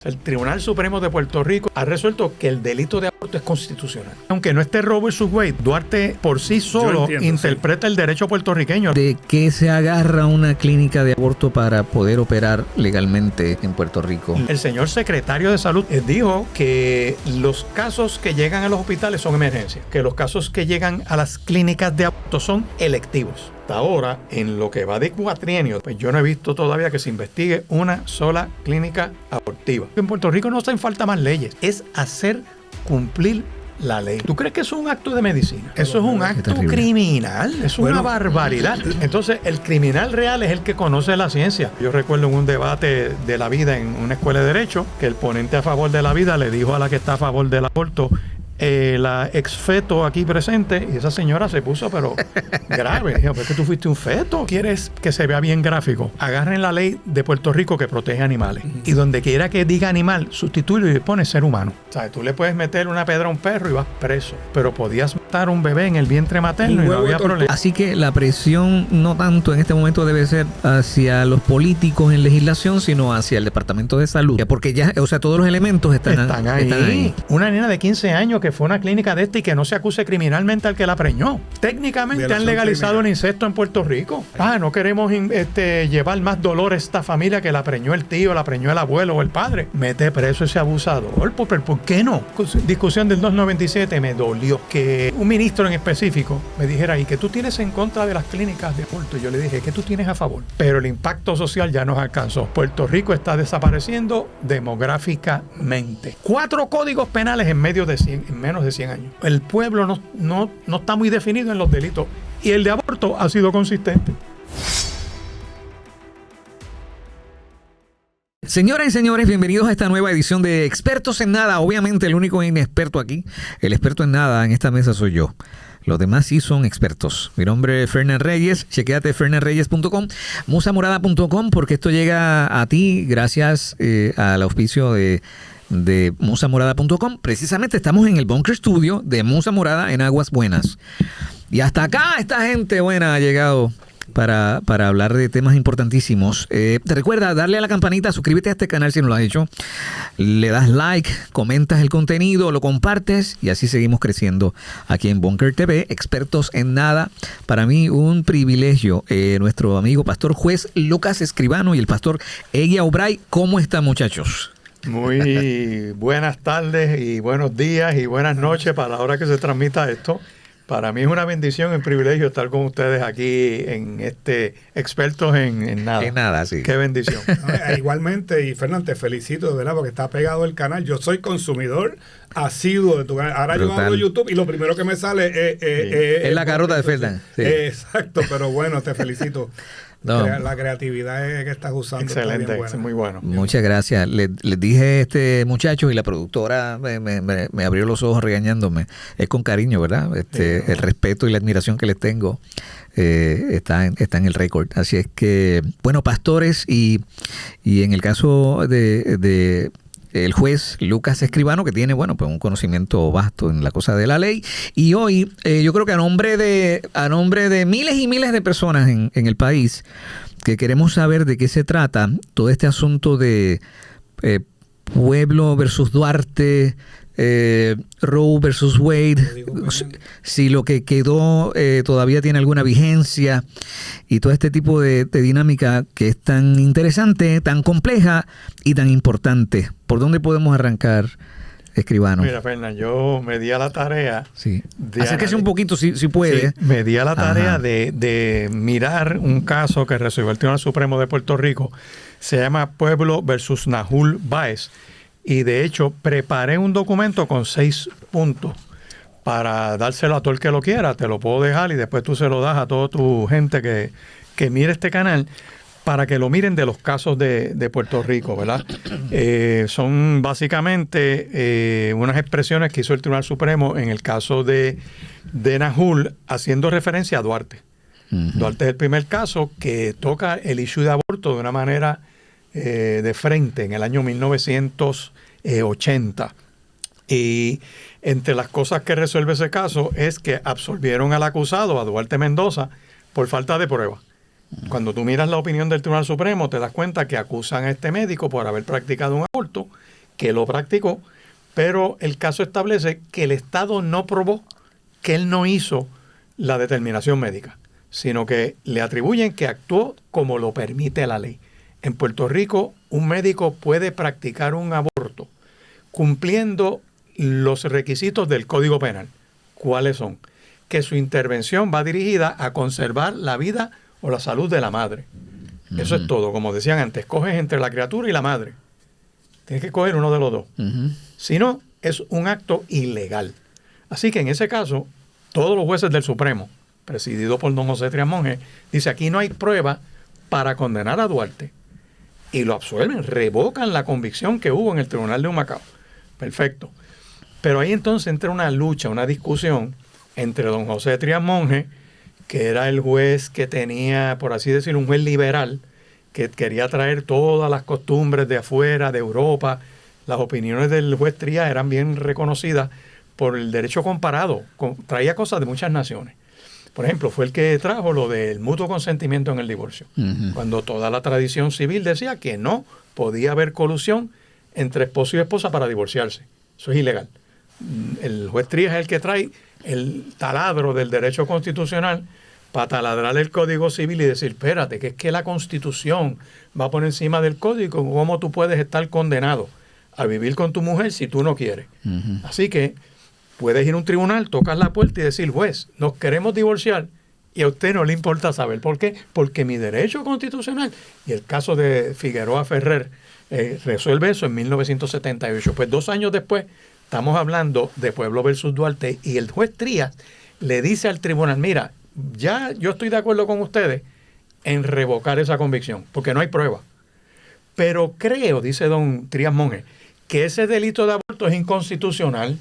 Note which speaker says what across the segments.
Speaker 1: El Tribunal Supremo de Puerto Rico ha resuelto que el delito de aborto es constitucional. Aunque no esté Roe vs. Wade, Duarte por sí solo interpreta el derecho puertorriqueño.
Speaker 2: ¿De qué se agarra una clínica de aborto para poder operar legalmente en Puerto Rico?
Speaker 1: El señor secretario de Salud dijo que los casos que llegan a los hospitales son emergencias, que los casos que llegan a las clínicas de aborto son electivos. Hasta ahora, en lo que va de cuatrienio, pues yo no he visto todavía que se investigue una sola clínica abortiva. En Puerto Rico no hacen falta más leyes, es hacer cumplir la ley. ¿Tú crees que eso es un acto de medicina? Eso es un acto criminal, es una barbaridad. Entonces, el criminal real es el que conoce la ciencia. Yo recuerdo en un debate de la vida en una escuela de derecho que el ponente a favor de la vida le dijo a la que está a favor del aborto, la ex feto aquí presente, y esa señora se puso pero grave. Dijo, ¿por qué tú fuiste un feto? ¿Quieres que se vea bien gráfico? Agarren la ley de Puerto Rico que protege animales y donde quiera que diga animal, sustituye y le pone ser humano. O sea, tú le puedes meter una pedra a un perro y vas preso, pero podías matar a un bebé en el vientre materno y no había problema.
Speaker 2: Así que la presión no tanto en este momento debe ser hacia los políticos en legislación, sino hacia el Departamento de Salud, porque ya, o sea, todos los elementos están ahí.
Speaker 1: Una nena de 15 años que fue a una clínica de esta y que no se acuse criminalmente al que la preñó. Técnicamente han legalizado el incesto en Puerto Rico. No queremos llevar más dolor a esta familia que la preñó el tío, la preñó el abuelo o el padre. Mete preso ese abusador. ¿Por qué no? Discusión del 297 me dolió que un ministro en específico me dijera, ¿y qué tú tienes en contra de las clínicas de aborto? Y yo le dije, ¿qué tú tienes a favor? Pero el impacto social ya nos alcanzó. Puerto Rico está desapareciendo demográficamente. 4 códigos penales en menos de 100 años. El pueblo no está muy definido en los delitos y el de aborto ha sido consistente.
Speaker 2: Señoras y señores, bienvenidos a esta nueva edición de Expertos en Nada. Obviamente el único inexperto aquí, el experto en nada en esta mesa soy yo. Los demás sí son expertos. Mi nombre es Fernán Reyes. Chequéate fernanreyes.com, musamorada.com, porque esto llega a ti gracias al auspicio de musamorada.com. Precisamente estamos en el Bunker Studio de Musa Morada en Aguas Buenas. Y hasta acá esta gente buena ha llegado para hablar de temas importantísimos. Te recuerda darle a la campanita, suscríbete a este canal si no lo has hecho, le das like, comentas el contenido, lo compartes y así seguimos creciendo aquí en Bunker TV, expertos en nada. Para mí un privilegio, nuestro amigo pastor juez Lucas Escribano y el pastor Eguia Obray. ¿Cómo están, muchachos?
Speaker 1: Muy buenas tardes y buenos días y buenas noches para la hora que se transmita esto. Para mí es una bendición y un privilegio estar con ustedes aquí en Expertos en Nada.
Speaker 2: En nada, sí.
Speaker 1: Qué bendición.
Speaker 3: Igualmente, y Fernán, te felicito, de verdad, porque está pegado el canal. Yo soy consumidor asiduo de tu canal. Ahora
Speaker 2: brutal.
Speaker 3: Yo abro YouTube y lo primero que me sale
Speaker 2: es la carota de Fernán. Sí.
Speaker 3: Exacto, pero bueno, te felicito.
Speaker 2: No.
Speaker 3: La creatividad que estás usando.
Speaker 1: Excelente, es muy bueno.
Speaker 2: Muchas gracias. Les dije a este muchacho y la productora me abrió los ojos regañándome. Es con cariño, ¿verdad? El respeto y la admiración que les tengo está en el récord. Así es que, bueno, pastores y en el caso de el juez Lucas Escribano, que tiene, bueno, pues un conocimiento vasto en la cosa de la ley. Y hoy, yo creo que a nombre de miles y miles de personas en el país, que queremos saber de qué se trata todo este asunto de Pueblo versus Duarte, Roe versus Wade, si lo que quedó todavía tiene alguna vigencia y todo este tipo de dinámica que es tan interesante, tan compleja y tan importante. ¿Por dónde podemos arrancar, Escribano?
Speaker 1: Mira, Fernán, yo me di a la tarea.
Speaker 2: Sí. Acérquese un poquito si puede.
Speaker 1: Sí, me di a la tarea de mirar un caso que resolvió el Tribunal Supremo de Puerto Rico. Se llama Pueblo versus Nahul Báez. Y de hecho, preparé un documento con 6 puntos para dárselo a todo el que lo quiera. Te lo puedo dejar y después tú se lo das a toda tu gente que mire este canal para que lo miren de los casos de Puerto Rico, ¿verdad? Son básicamente unas expresiones que hizo el Tribunal Supremo en el caso de Nahul, haciendo referencia a Duarte. Uh-huh. Duarte es el primer caso que toca el issue de aborto de una manera de frente en el año 1980. Y entre las cosas que resuelve ese caso es que absolvieron al acusado, a Duarte Mendoza, por falta de prueba. Cuando tú miras la opinión del Tribunal Supremo, te das cuenta que acusan a este médico por haber practicado un aborto que lo practicó, pero el caso establece que el Estado no probó que él no hizo la determinación médica, sino que le atribuyen que actuó como lo permite la ley. En Puerto Rico, un médico puede practicar un aborto cumpliendo los requisitos del Código Penal. ¿Cuáles son? Que su intervención va dirigida a conservar la vida o la salud de la madre. Eso es todo. Como decían antes, coges entre la criatura y la madre. Tienes que coger uno de los dos. Si no, es un acto ilegal. Así que en ese caso, todos los jueces del Supremo, presidido por don José Trías Monge, dice aquí no hay prueba para condenar a Duarte. Y lo absuelven, revocan la convicción que hubo en el Tribunal de Humacao. Perfecto. Pero ahí entonces entra una lucha, una discusión entre don José Trías Monge, que era el juez que tenía, por así decirlo, un juez liberal, que quería traer todas las costumbres de afuera, de Europa. Las opiniones del juez Trías eran bien reconocidas por el derecho comparado. Traía cosas de muchas naciones. Por ejemplo, fue el que trajo lo del mutuo consentimiento en el divorcio. Cuando toda la tradición civil decía que no podía haber colusión entre esposo y esposa para divorciarse. Eso es ilegal. El juez Trías es el que trae el taladro del derecho constitucional para taladrar el Código Civil y decir, espérate, que es que la Constitución va por encima del Código. ¿Cómo tú puedes estar condenado a vivir con tu mujer si tú no quieres? Así que puedes ir a un tribunal, tocas la puerta y decir, juez, nos queremos divorciar y a usted no le importa saber. ¿Por qué? Porque mi derecho constitucional, y el caso de Figueroa Ferrer resuelve eso en 1978. Pues 2 años después estamos hablando de Pueblo versus Duarte y el juez Trías le dice al tribunal, mira, ya yo estoy de acuerdo con ustedes en revocar esa convicción, porque no hay prueba. Pero creo, dice don Trías Monge, que ese delito de aborto es inconstitucional.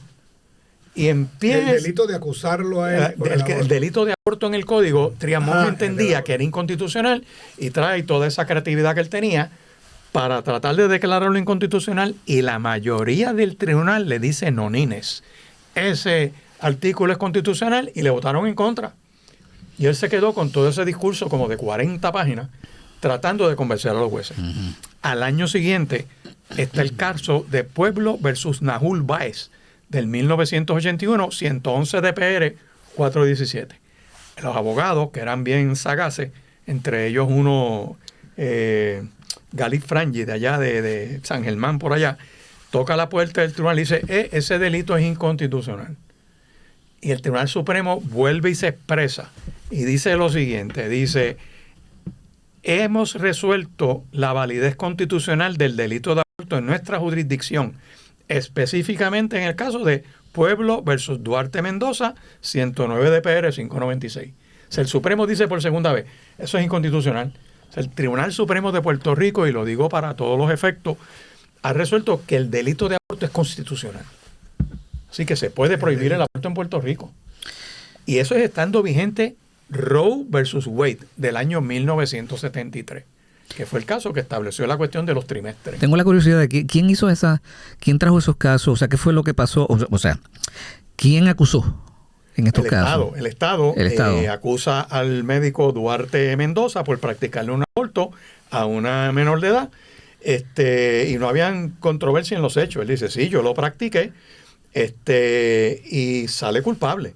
Speaker 1: Y empieza
Speaker 3: el delito de acusarlo a él.
Speaker 1: El delito de aborto en el código, Trías Monge entendía que era inconstitucional y trae toda esa creatividad que él tenía para tratar de declararlo inconstitucional, y la mayoría del tribunal le dice nonines. Ese artículo es constitucional y le votaron en contra. Y él se quedó con todo ese discurso como de 40 páginas tratando de convencer a los jueces. Al año siguiente está el caso de Pueblo versus Nahul Báez del 1981, 111 DPR 417. Los abogados, que eran bien sagaces, entre ellos uno, Galit Frangi, de allá de San Germán, por allá, toca la puerta del tribunal y dice, ese delito es inconstitucional. Y el Tribunal Supremo vuelve y se expresa y dice lo siguiente, dice, hemos resuelto la validez constitucional del delito de aborto en nuestra jurisdicción, específicamente en el caso de Pueblo versus Duarte Mendoza, 109 DPR 596. O sea, el Supremo dice por segunda vez, eso es inconstitucional. O sea, el Tribunal Supremo de Puerto Rico, y lo digo para todos los efectos, ha resuelto que el delito de aborto es constitucional. Así que se puede prohibir el aborto en Puerto Rico. Y eso es estando vigente Roe versus Wade del año 1973, que fue el caso que estableció la cuestión de los trimestres.
Speaker 2: Tengo la curiosidad de quién hizo quién trajo esos casos, o sea, qué fue lo que pasó, o sea, quién acusó en estos casos.
Speaker 1: El Estado acusa al médico Duarte Mendoza por practicarle un aborto a una menor de edad, y no habían controversia en los hechos. Él dice, sí, yo lo practiqué, y sale culpable.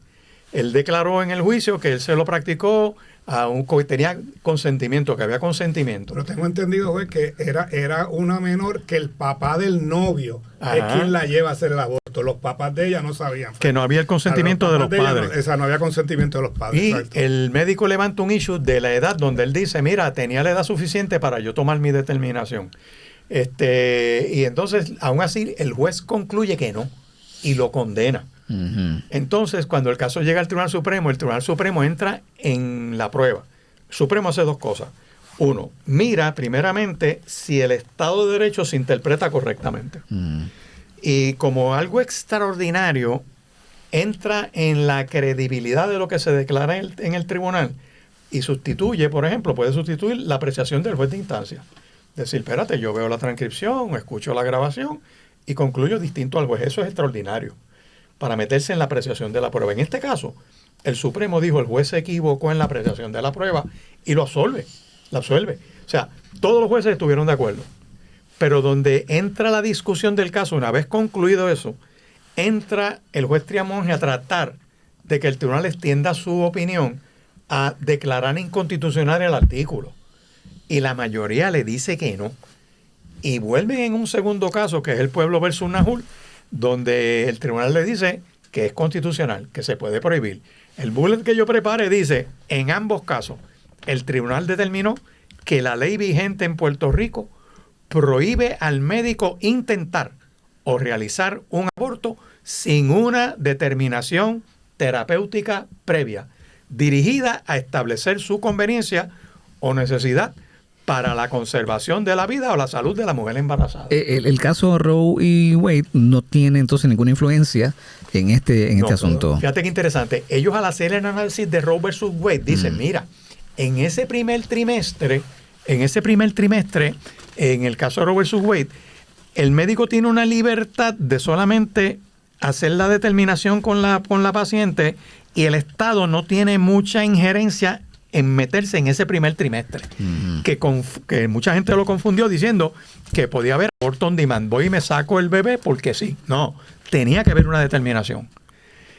Speaker 1: Él declaró en el juicio que él se lo practicó a que tenía consentimiento, que había consentimiento.
Speaker 3: Pero tengo entendido, juez, que era una menor que el papá del novio es quien la lleva a hacer el aborto. Los papás de ella no sabían.
Speaker 1: Que no había el consentimiento de los padres.
Speaker 3: No había consentimiento de los padres.
Speaker 1: Y
Speaker 3: exacto.
Speaker 1: El médico levanta un issue de la edad donde él dice, mira, tenía la edad suficiente para yo tomar mi determinación. Y entonces, aún así, el juez concluye que no y lo condena. Entonces, cuando el caso llega al Tribunal Supremo, el Tribunal Supremo entra en la prueba. El Supremo hace 2 cosas. Uno, mira primeramente si el Estado de Derecho se interpreta correctamente. Y como algo extraordinario, entra en la credibilidad de lo que se declara en el tribunal y sustituye, por ejemplo, puede sustituir la apreciación del juez de instancia. Decir, espérate, yo veo la transcripción, escucho la grabación y concluyo distinto al juez. Eso es extraordinario para meterse en la apreciación de la prueba. En este caso, el Supremo dijo, el juez se equivocó en la apreciación de la prueba y lo absuelve. O sea, todos los jueces estuvieron de acuerdo. Pero donde entra la discusión del caso, una vez concluido eso, entra el juez Triamonge a tratar de que el tribunal extienda su opinión a declarar inconstitucional el artículo. Y la mayoría le dice que no. Y vuelven en un segundo caso, que es el Pueblo versus Najul, donde el tribunal le dice que es constitucional, que se puede prohibir. El bullet que yo prepare dice, en ambos casos, el tribunal determinó que la ley vigente en Puerto Rico prohíbe al médico intentar o realizar un aborto sin una determinación terapéutica previa, dirigida a establecer su conveniencia o necesidad para la conservación de la vida o la salud de la mujer embarazada.
Speaker 2: El caso Roe y Wade no tiene entonces ninguna influencia en este asunto.
Speaker 1: Fíjate qué interesante. Ellos, al hacer el análisis de Roe versus Wade, dicen, mira, en ese primer trimestre, en el caso de Roe versus Wade, el médico tiene una libertad de solamente hacer la determinación con la paciente, y el Estado no tiene mucha injerencia en meterse en ese primer trimestre. Que mucha gente lo confundió diciendo que podía haber aborto on demand. Voy y me saco el bebé porque sí. No, tenía que haber una determinación.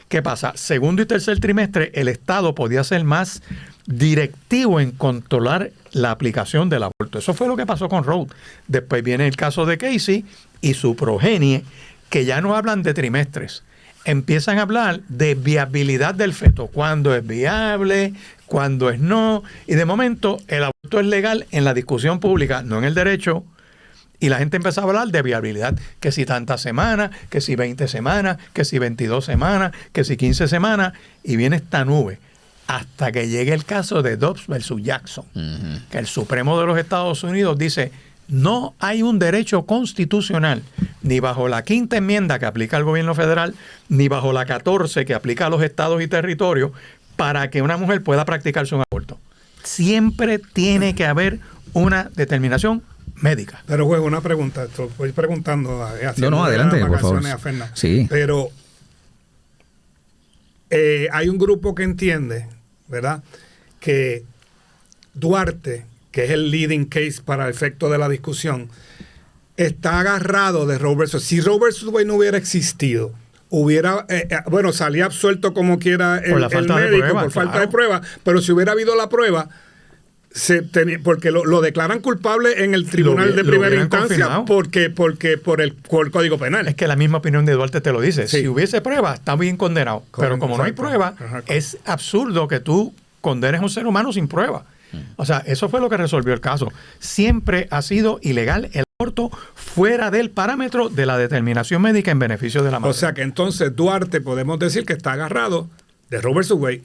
Speaker 1: ¿Qué pasa? Segundo y tercer trimestre, el Estado podía ser más directivo en controlar la aplicación del aborto. Eso fue lo que pasó con Roe. Después viene el caso de Casey y su progenie, que ya no hablan de trimestres. Empiezan a hablar de viabilidad del feto, cuándo es viable, cuándo es no, y de momento el aborto es legal en la discusión pública, no en el derecho, y la gente empezó a hablar de viabilidad, que si tantas semanas, que si 20 semanas, que si 22 semanas, que si 15 semanas, y viene esta nube, hasta que llegue el caso de Dobbs versus Jackson, que el Supremo de los Estados Unidos dice, no hay un derecho constitucional, ni bajo la 5ª enmienda que aplica al gobierno federal, ni bajo la 14 que aplica a los estados y territorios, para que una mujer pueda practicarse un aborto. Siempre tiene que haber una determinación médica.
Speaker 3: Pero, juez, una pregunta. Estoy preguntando.
Speaker 2: Adelante, por favor. Sí.
Speaker 3: Pero hay un grupo que entiende, ¿verdad?, que Duarte, que es el leading case para el efecto de la discusión, está agarrado de Roe versus. Si Roe versus Wade no hubiera existido, salía absuelto como quiera el médico por falta de prueba, pero si hubiera habido la prueba, porque lo declaran culpable en el tribunal de primera instancia porque por el Código Penal.
Speaker 1: Es que la misma opinión de Duarte te lo dice. Sí. Si hubiese prueba, está bien condenado. Pero como no hay prueba, es absurdo que tú condenes a un ser humano sin prueba. O sea, eso fue lo que resolvió el caso. Siempre ha sido ilegal el aborto fuera del parámetro de la determinación médica en beneficio de la madre.
Speaker 3: O sea que entonces Duarte podemos decir que está agarrado de Roe versus Wade.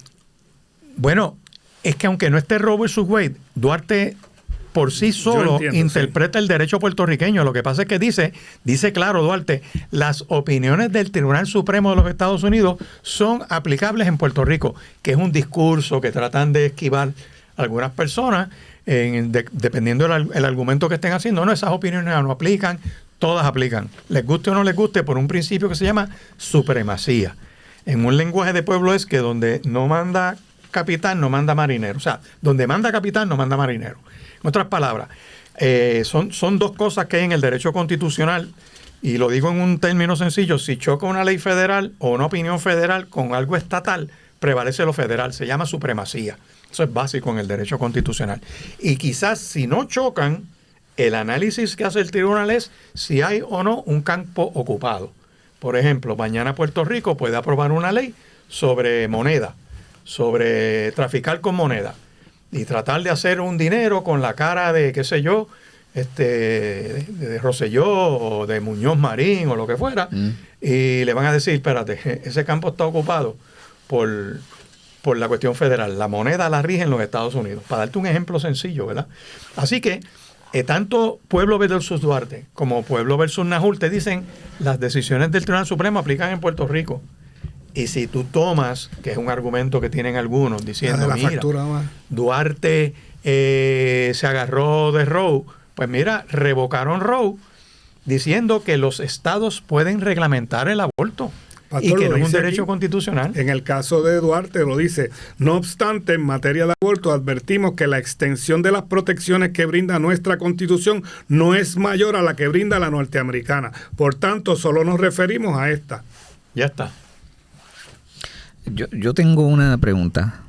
Speaker 1: Bueno, es que aunque no esté Roe versus Wade, Duarte por sí solo interpreta el derecho puertorriqueño. Lo que pasa es que dice claro Duarte, las opiniones del Tribunal Supremo de los Estados Unidos son aplicables en Puerto Rico, que es un discurso que tratan de esquivar algunas personas, dependiendo del argumento que estén haciendo. No, esas opiniones no aplican, todas aplican. Les guste o no les guste, por un principio que se llama supremacía. En un lenguaje de pueblo es que donde no manda capitán, no manda marinero. O sea, donde manda capitán, no manda marinero. En otras palabras, son dos cosas que hay en el derecho constitucional, y lo digo en un término sencillo: si choca una ley federal o una opinión federal con algo estatal, prevalece lo federal. Se llama supremacía. Eso es básico en el derecho constitucional. Y quizás si no chocan, el análisis que hace el tribunal es si hay o no un campo ocupado. Por ejemplo, mañana Puerto Rico puede aprobar una ley sobre moneda, sobre traficar con moneda, y tratar de hacer un dinero con la cara de, qué sé yo, de Rosselló o de Muñoz Marín o lo que fuera, y le van a decir, espérate, ese campo está ocupado por la cuestión federal. La moneda la rige en los Estados Unidos. Para darte un ejemplo sencillo, ¿verdad? Así que tanto Pueblo versus Duarte como Pueblo versus Najul te dicen las decisiones del Tribunal Supremo aplican en Puerto Rico. Y si tú tomas, que es un argumento que tienen algunos diciendo, mira, Duarte se agarró de Roe, pues mira, revocaron Roe diciendo que los estados pueden reglamentar el aborto.
Speaker 3: Pastor,
Speaker 1: y que
Speaker 3: lo
Speaker 1: no es un
Speaker 3: dice
Speaker 1: derecho
Speaker 3: aquí.
Speaker 1: constitucional.
Speaker 3: En el caso de Duarte lo dice, no obstante, en materia de aborto advertimos que la extensión de las protecciones que brinda nuestra Constitución no es mayor a la que brinda la norteamericana. Por tanto, solo nos referimos a esta.
Speaker 1: Ya está.
Speaker 2: Yo tengo una pregunta.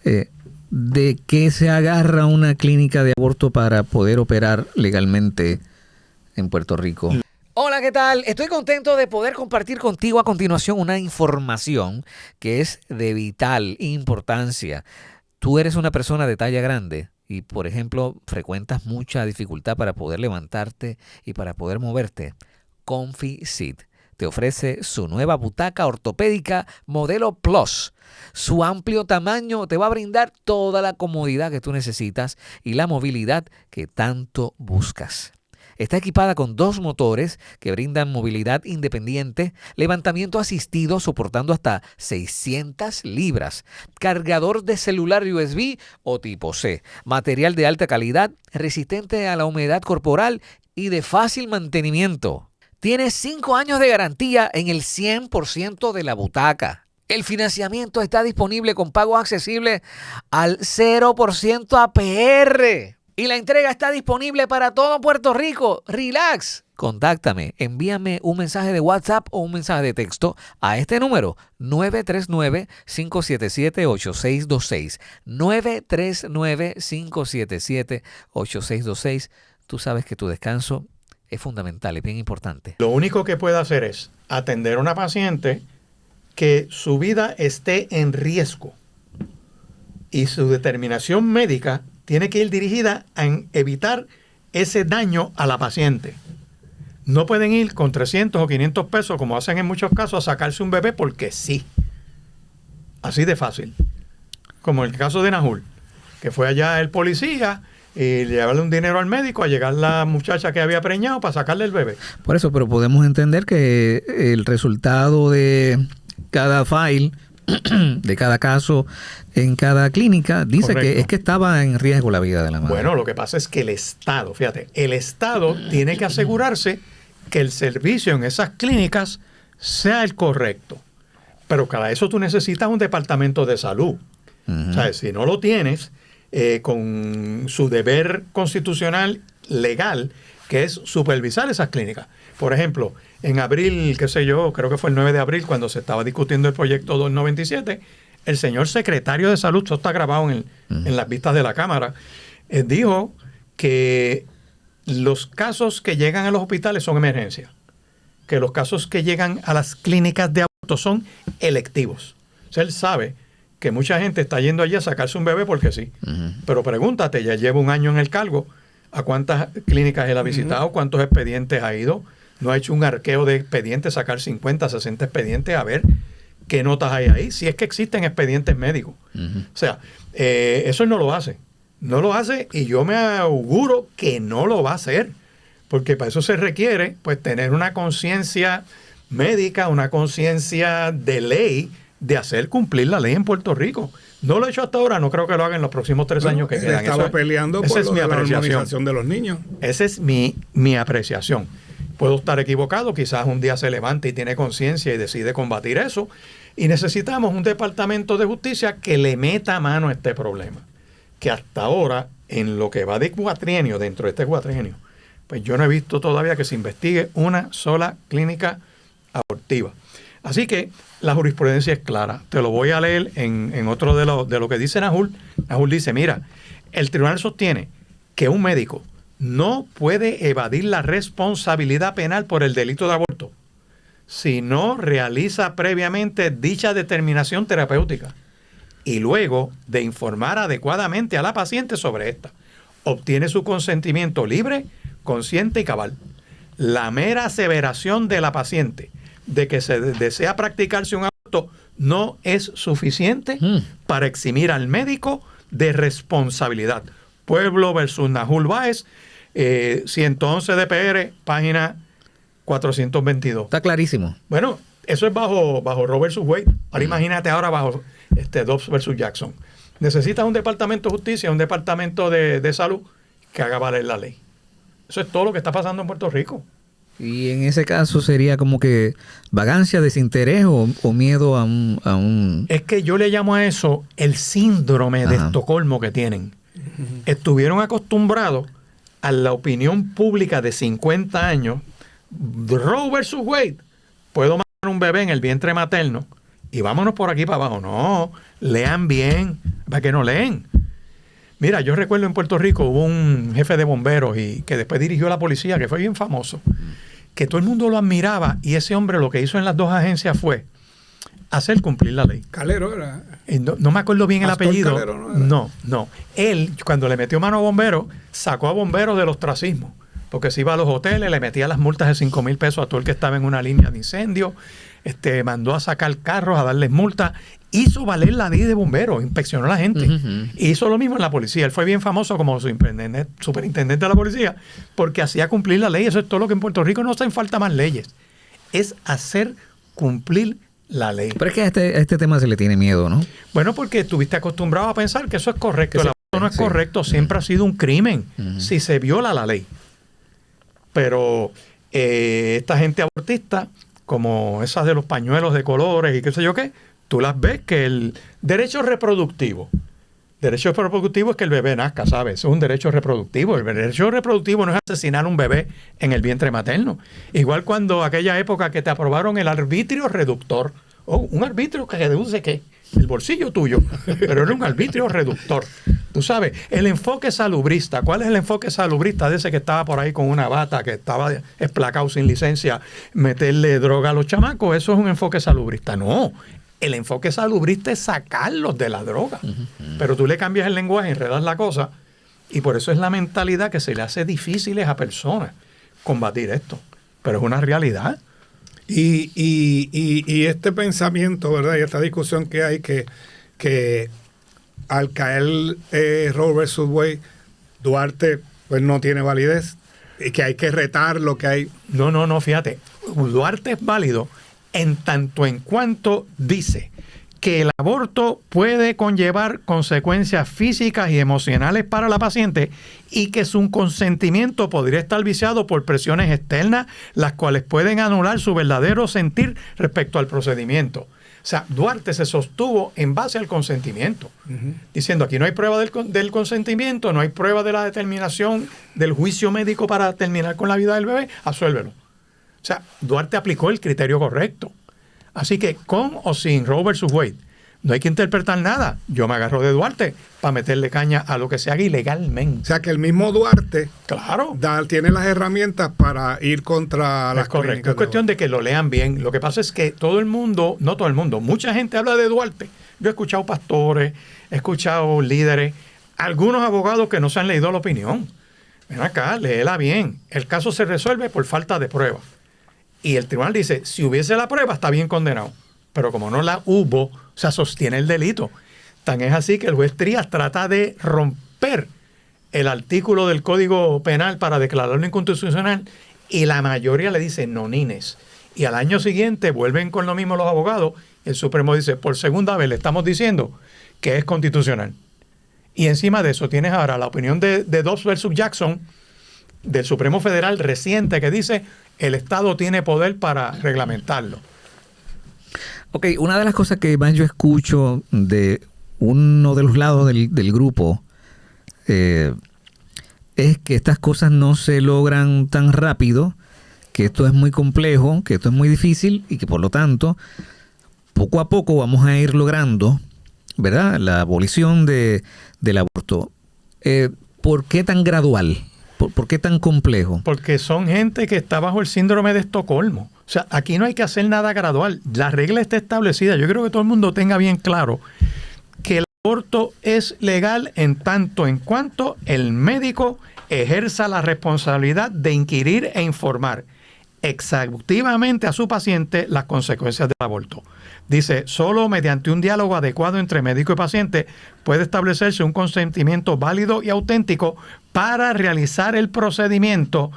Speaker 2: ¿De qué se agarra una clínica de aborto para poder operar legalmente en Puerto Rico?
Speaker 4: Hola, ¿qué tal? Estoy contento de poder compartir contigo a continuación una información que es de vital importancia. Tú eres una persona de talla grande y, por ejemplo, frecuentas mucha dificultad para poder levantarte y para poder moverte. ComfiSeat te ofrece su nueva butaca ortopédica modelo Plus. Su amplio tamaño te va a brindar toda la comodidad que tú necesitas y la movilidad que tanto buscas. Está equipada con 2 motores que brindan movilidad independiente, levantamiento asistido soportando hasta 600 libras, cargador de celular USB o tipo C, material de alta calidad, resistente a la humedad corporal y de fácil mantenimiento. Tiene 5 años de garantía en el 100% de la butaca. El financiamiento está disponible con pago accesible al 0% APR. Y la entrega está disponible para todo Puerto Rico. ¡Relax! Contáctame, envíame un mensaje de WhatsApp o un mensaje de texto a este número 939-577-8626. 939-577-8626. Tú sabes que tu descanso es fundamental, es bien importante.
Speaker 1: Lo único que puede hacer es atender a una paciente que su vida esté en riesgo y su determinación médica tiene que ir dirigida a evitar ese daño a la paciente. No pueden ir con 300 o 500 pesos, como hacen en muchos casos, a sacarse un bebé porque sí. Así de fácil. Como el caso de Nahul, que fue allá el policía y llevarle un dinero al médico a llegar la muchacha que había preñado para sacarle el bebé.
Speaker 2: Por eso, pero podemos entender que el resultado de cada file, de cada caso en cada clínica, dice
Speaker 1: Correcto.
Speaker 2: que es que estaba en riesgo la vida de la madre.
Speaker 1: Bueno, lo que pasa es que el Estado, fíjate, el Estado tiene que asegurarse que el servicio en esas clínicas sea el correcto. Pero para eso tú necesitas un departamento de salud. O sea, si no lo tienes, con su deber constitucional legal, que es supervisar esas clínicas. Por ejemplo, en abril, qué sé yo, creo que fue el 9 de abril, cuando se estaba discutiendo el proyecto 297, el señor secretario de Salud, esto está grabado en las vistas de la Cámara, dijo que los casos que llegan a los hospitales son emergencias, que los casos que llegan a las clínicas de aborto son electivos. O sea, él sabe que mucha gente está yendo allí a sacarse un bebé porque sí. Pero pregúntate, ya lleva un año en el cargo, ¿a cuántas clínicas él ha visitado? ¿Cuántos expedientes ha ido? ¿No ha hecho un arqueo de expedientes, sacar 50, 60 expedientes a ver qué notas hay ahí? Si es que existen expedientes médicos. O sea, eso él no lo hace. No lo hace y yo me auguro que no lo va a hacer. Porque para eso se requiere pues tener una conciencia médica, una conciencia de ley de hacer cumplir la ley en Puerto Rico. No lo he hecho hasta ahora, no creo que lo haga en los próximos 3 años que quedan.
Speaker 3: Estaba peleando por lo de la hormonización de los niños.
Speaker 1: Esa es mi apreciación. Puedo estar equivocado, quizás un día se levante y tiene conciencia y decide combatir eso. Y necesitamos un departamento de justicia que le meta mano a este problema. Que hasta ahora, en lo que va de cuatrienio, dentro de este cuatrienio, pues yo no he visto todavía que se investigue una sola clínica abortiva. Así que la jurisprudencia es clara. Te lo voy a leer en otro de lo que dice Nahul. Nahul dice, mira, el tribunal sostiene que un médico no puede evadir la responsabilidad penal por el delito de aborto si no realiza previamente dicha determinación terapéutica y luego de informar adecuadamente a la paciente sobre esta. Obtiene su consentimiento libre, consciente y cabal. La mera aseveración de la paciente de que se desea practicarse un aborto no es suficiente para eximir al médico de responsabilidad. Pueblo versus Nahul Báez, 111 DPR, página 422.
Speaker 2: Está clarísimo.
Speaker 1: Bueno, eso es bajo Roe versus Wade. Ahora imagínate ahora bajo Dobbs versus Jackson. Necesitas un departamento de justicia, un departamento de salud que haga valer la ley. Eso es todo lo que está pasando en Puerto Rico.
Speaker 2: Y en ese caso sería como que vagancia, desinterés o miedo a un...
Speaker 1: Es que yo le llamo a eso el síndrome de
Speaker 2: Ajá.
Speaker 1: Estocolmo que tienen. Estuvieron acostumbrados a la opinión pública de 50 años. Roe versus Wade. Puedo matar un bebé en el vientre materno y vámonos por aquí para abajo. No, lean bien. ¿Para qué no leen? Mira, yo recuerdo en Puerto Rico hubo un jefe de bomberos y que después dirigió la policía, que fue bien famoso, que todo el mundo lo admiraba, y ese hombre lo que hizo en las dos agencias fue hacer cumplir la ley.
Speaker 3: Calero era.
Speaker 1: No me acuerdo bien el
Speaker 3: Pastor
Speaker 1: apellido.
Speaker 3: Calero, ¿no era?
Speaker 1: No. Él, cuando le metió mano a bomberos, sacó a bomberos del ostracismo. Porque se iba a los hoteles, le metía las multas de 5,000 pesos a todo el que estaba en una línea de incendio, mandó a sacar carros, a darles multas, hizo valer la ley de bomberos, inspeccionó a la gente.
Speaker 2: Ujú.
Speaker 1: Hizo lo mismo en la policía. Él fue bien famoso como superintendente de la policía porque hacía cumplir la ley. Eso es todo lo que en Puerto Rico no hacen falta más leyes. Es hacer cumplir la ley.
Speaker 2: Pero es que a este tema se le tiene miedo, ¿no?
Speaker 1: Bueno, porque estuviste acostumbrado a pensar que eso es correcto.
Speaker 2: Que
Speaker 1: El aborto no es
Speaker 2: sí.
Speaker 1: correcto, siempre ha sido un crimen
Speaker 2: Ujú.
Speaker 1: si se viola la ley. Pero esta gente abortista, como esas de los pañuelos de colores y qué sé yo qué, tú las ves que el derecho reproductivo es que el bebé nazca, ¿sabes? Eso es un derecho reproductivo. El derecho reproductivo no es asesinar a un bebé en el vientre materno. Igual cuando aquella época que te aprobaron el arbitrio reductor, un arbitrio que deduce que el bolsillo tuyo, pero era un arbitrio reductor. Tú sabes, el enfoque salubrista. ¿Cuál es el enfoque salubrista de ese que estaba por ahí con una bata, que estaba esplacado sin licencia, meterle droga a los chamacos? Eso es un enfoque salubrista. No, el enfoque salubrista es sacarlos de la droga. Pero tú le cambias el lenguaje, enredas la cosa, y por eso es la mentalidad que se le hace difícil a personas combatir esto. Pero es una realidad.
Speaker 3: Y este pensamiento, ¿verdad? Y esta discusión que hay que al caer Roe versus Wade, Duarte pues no tiene validez y que hay que retar lo que hay.
Speaker 1: No, fíjate. Duarte es válido en tanto en cuanto dice que el aborto puede conllevar consecuencias físicas y emocionales para la paciente y que su consentimiento podría estar viciado por presiones externas, las cuales pueden anular su verdadero sentir respecto al procedimiento. O sea, Duarte se sostuvo en base al consentimiento, diciendo aquí no hay prueba del consentimiento, no hay prueba de la determinación del juicio médico para terminar con la vida del bebé, absuélvelo. O sea, Duarte aplicó el criterio correcto. Así que con o sin Roe versus Wade, no hay que interpretar nada. Yo me agarro de Duarte para meterle caña a lo que se haga ilegalmente.
Speaker 3: O sea que el mismo Duarte
Speaker 1: Claro.
Speaker 3: tiene las herramientas para ir contra las
Speaker 1: Es correcto.
Speaker 3: clínicas
Speaker 1: Es cuestión de que lo lean bien. Lo que pasa es que todo el mundo, no todo el mundo, mucha gente habla de Duarte. Yo he escuchado pastores, he escuchado líderes, algunos abogados que no se han leído la opinión. Ven acá, léela bien. El caso se resuelve por falta de prueba. Y el tribunal dice, si hubiese la prueba, está bien condenado. Pero como no la hubo, se sostiene el delito. Tan es así que el juez Trías trata de romper el artículo del Código Penal para declararlo inconstitucional y la mayoría le dice nonines. Y al año siguiente vuelven con lo mismo los abogados. El Supremo dice, por segunda vez le estamos diciendo que es constitucional. Y encima de eso tienes ahora la opinión de Dobbs versus Jackson del Supremo Federal reciente que dice el Estado tiene poder para reglamentarlo.
Speaker 2: Ok, una de las cosas que más yo escucho de uno de los lados del grupo es que estas cosas no se logran tan rápido, que esto es muy complejo, que esto es muy difícil y que por lo tanto poco a poco vamos a ir logrando, ¿verdad?, la abolición del aborto. ¿Por qué tan gradual? ¿Por qué tan complejo?
Speaker 1: Porque son gente que está bajo el síndrome de Estocolmo. O sea, aquí no hay que hacer nada gradual. La regla está establecida. Yo creo que todo el mundo tenga bien claro que el aborto es legal en tanto en cuanto el médico ejerza la responsabilidad de inquirir e informar exhaustivamente a su paciente las consecuencias del aborto. Dice, solo mediante un diálogo adecuado entre médico y paciente puede establecerse un consentimiento válido y auténtico para realizar el procedimiento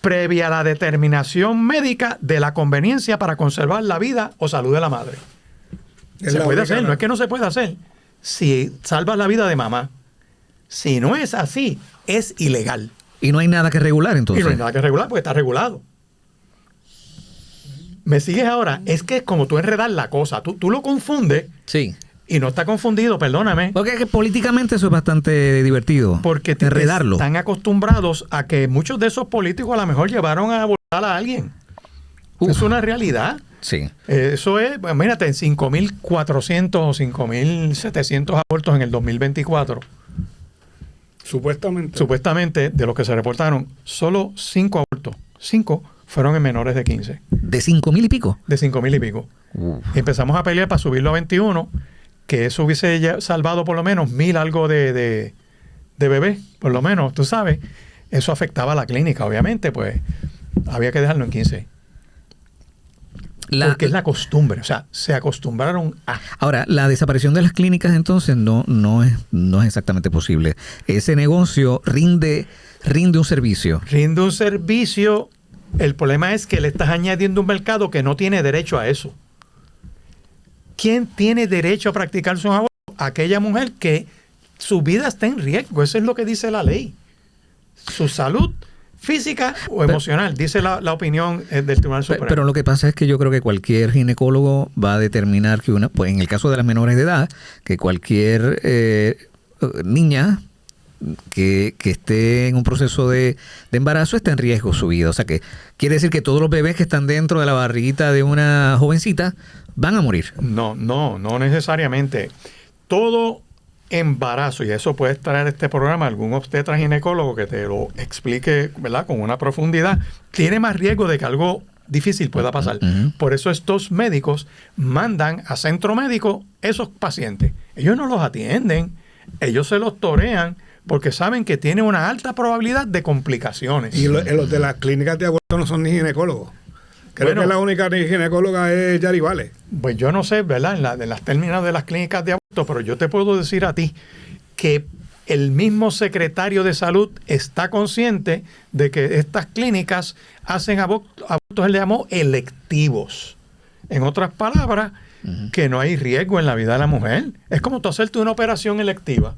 Speaker 1: previa a la determinación médica de la conveniencia para conservar la vida o salud de la madre. Se puede hacer, no es que no se pueda hacer. Si salvas la vida de mamá, si no es así, es ilegal.
Speaker 2: Y no hay nada que regular entonces.
Speaker 1: Y no hay nada que regular porque está regulado. ¿Me sigues ahora? Es que es como tú enredar la cosa. Tú lo confundes
Speaker 2: Sí.
Speaker 1: y no está confundido, perdóname.
Speaker 2: Porque es que políticamente eso es bastante divertido.
Speaker 1: Porque
Speaker 2: enredarlo.
Speaker 1: están acostumbrados a que muchos de esos políticos a lo mejor llevaron a votar a alguien.
Speaker 2: Uf.
Speaker 1: Es una realidad.
Speaker 2: Sí.
Speaker 1: Eso es, pues, imagínate, en 5.400 o 5.700 abortos en el 2024.
Speaker 3: Supuestamente.
Speaker 1: Supuestamente, de los que se reportaron, solo 5 abortos. 5 fueron en menores de 15.
Speaker 2: ¿De 5,000 y pico?
Speaker 1: De 5.000 y pico. Empezamos a pelear para subirlo a 21, que eso hubiese salvado por lo menos 1,000 algo de bebés, por lo menos, tú sabes. Eso afectaba a la clínica, obviamente, pues había que dejarlo en 15. Porque es la costumbre, o sea, se acostumbraron a...
Speaker 2: Ahora, la desaparición de las clínicas entonces no es exactamente posible. Ese negocio rinde un servicio.
Speaker 1: Rinde un servicio. El problema es que le estás añadiendo un mercado que no tiene derecho a eso. ¿Quién tiene derecho a practicar su aborto? Aquella mujer que su vida está en riesgo. Eso es lo que dice la ley. Su salud física o emocional, dice la opinión del Tribunal Supremo.
Speaker 2: Pero lo que pasa es que yo creo que cualquier ginecólogo va a determinar que pues en el caso de las menores de edad, que cualquier niña que esté en un proceso de embarazo está en riesgo su vida. O sea que quiere decir que todos los bebés que están dentro de la barriguita de una jovencita van a morir.
Speaker 1: No necesariamente. Todo embarazo, y eso puede traer este programa algún obstetra ginecólogo que te lo explique, ¿verdad?, con una profundidad, tiene más riesgo de que algo difícil pueda pasar. Por eso estos médicos mandan a centro médico esos pacientes. Ellos no los atienden, ellos se los torean porque saben que tiene una alta probabilidad de complicaciones.
Speaker 3: Y los de las clínicas de aborto no son ni ginecólogos. Creo que la única ginecóloga es Yari Vale.
Speaker 1: Pues yo no sé, ¿verdad?, en las términos de las clínicas de aborto, pero yo te puedo decir a ti que el mismo secretario de salud está consciente de que estas clínicas hacen abortos, él le llamó electivos. En otras palabras, que no hay riesgo en la vida de la mujer. Es como tú hacerte una operación electiva.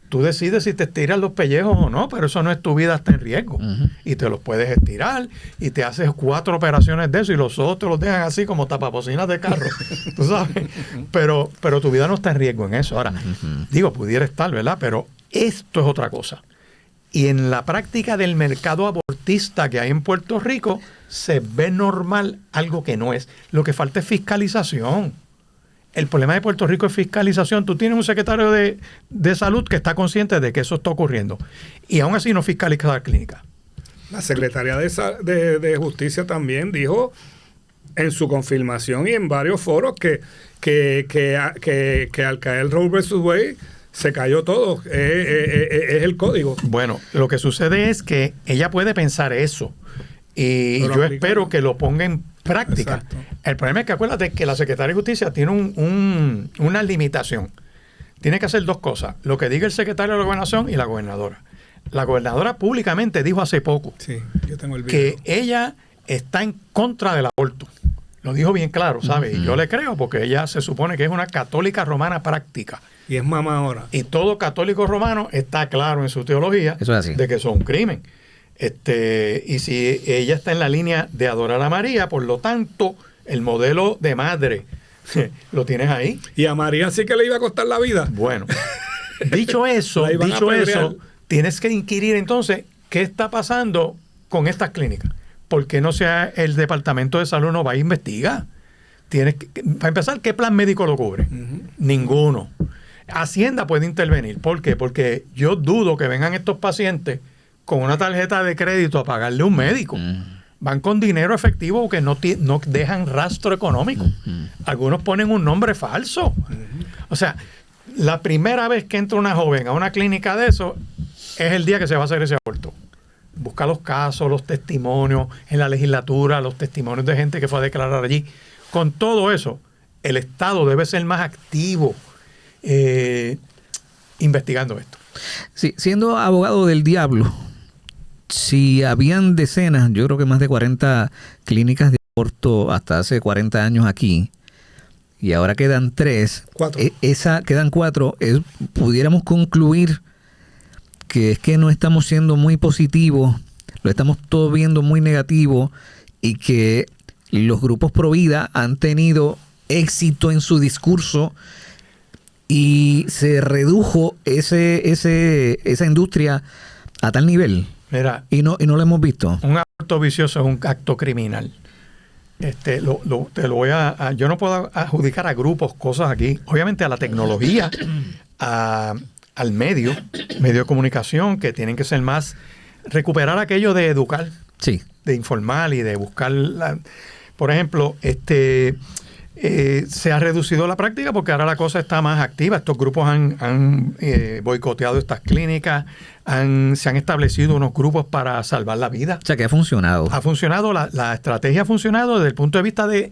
Speaker 1: Tú decides si te estiras los pellejos o no, pero eso no es tu vida, está en riesgo. Y te los puedes estirar y te haces 4 operaciones de eso y los otros los dejan así como tapabocinas de carro. Tú sabes. Pero tu vida no está en riesgo en eso. Ahora, digo, pudiera estar, ¿verdad? Pero esto es otra cosa. Y en la práctica del mercado abortista que hay en Puerto Rico, se ve normal algo que no es. Lo que falta es fiscalización. El problema de Puerto Rico es fiscalización. Tú tienes un secretario de salud que está consciente de que eso está ocurriendo. Y aún así no fiscaliza la clínica.
Speaker 3: La Secretaría de Justicia también dijo en su confirmación y en varios foros que al caer Roe vs. Wade se cayó todo. Es el código.
Speaker 1: Bueno, lo que sucede es que ella puede pensar eso. Y pero yo espero que lo ponga en práctica. Exacto. El problema es que acuérdate que la Secretaría de Justicia tiene una limitación. Tiene que hacer 2 cosas. Lo que diga el secretario de la Gobernación y la gobernadora. La gobernadora públicamente dijo hace poco
Speaker 3: yo tengo el video,
Speaker 1: que ella está en contra del aborto. Lo dijo bien claro, ¿sabes? Y yo le creo porque ella se supone que es una católica romana práctica.
Speaker 3: Y es mamá ahora.
Speaker 1: Y todo católico romano está claro en su teología de que eso es un crimen. Y si ella está en la línea de adorar a María, por lo tanto, el modelo de madre lo tienes ahí.
Speaker 3: Y a María sí que le iba a costar la vida.
Speaker 1: Bueno, dicho eso, tienes que inquirir entonces qué está pasando con estas clínicas. ¿Por qué no sea el Departamento de Salud no va a investigar? Para empezar, ¿qué plan médico lo cubre? Ninguno. Hacienda puede intervenir. ¿Por qué? Porque yo dudo que vengan estos pacientes con una tarjeta de crédito a pagarle a un médico. Van con dinero efectivo que no dejan rastro económico. Algunos ponen un nombre falso. O sea, la primera vez que entra una joven a una clínica de eso es el día que se va a hacer ese aborto. Busca los casos, los testimonios en la legislatura, los testimonios de gente que fue a declarar allí. Con todo eso, el Estado debe ser más activo investigando esto.
Speaker 2: Sí, siendo abogado del diablo, si habían decenas, yo creo que más de 40 clínicas de aborto hasta hace 40 años aquí, y ahora quedan 3, quedan 4, pudiéramos concluir que es que no estamos siendo muy positivos, lo estamos todo viendo muy negativo, y que los grupos pro vida han tenido éxito en su discurso y se redujo esa industria a tal nivel.
Speaker 1: Mira,
Speaker 2: Y no lo hemos visto.
Speaker 1: un acto vicioso es un acto criminal. Te lo voy yo no puedo adjudicar a grupos cosas aquí. Obviamente a la tecnología, al medio de comunicación, que tienen que ser más, recuperar aquello de educar,
Speaker 2: Sí.
Speaker 1: de informar y de buscar. Por ejemplo, se ha reducido la práctica porque ahora la cosa está más activa. Estos grupos han boicoteado estas clínicas, se han establecido unos grupos para salvar la vida.
Speaker 2: O sea, que ha funcionado.
Speaker 1: Ha funcionado, la estrategia ha funcionado desde el punto de vista de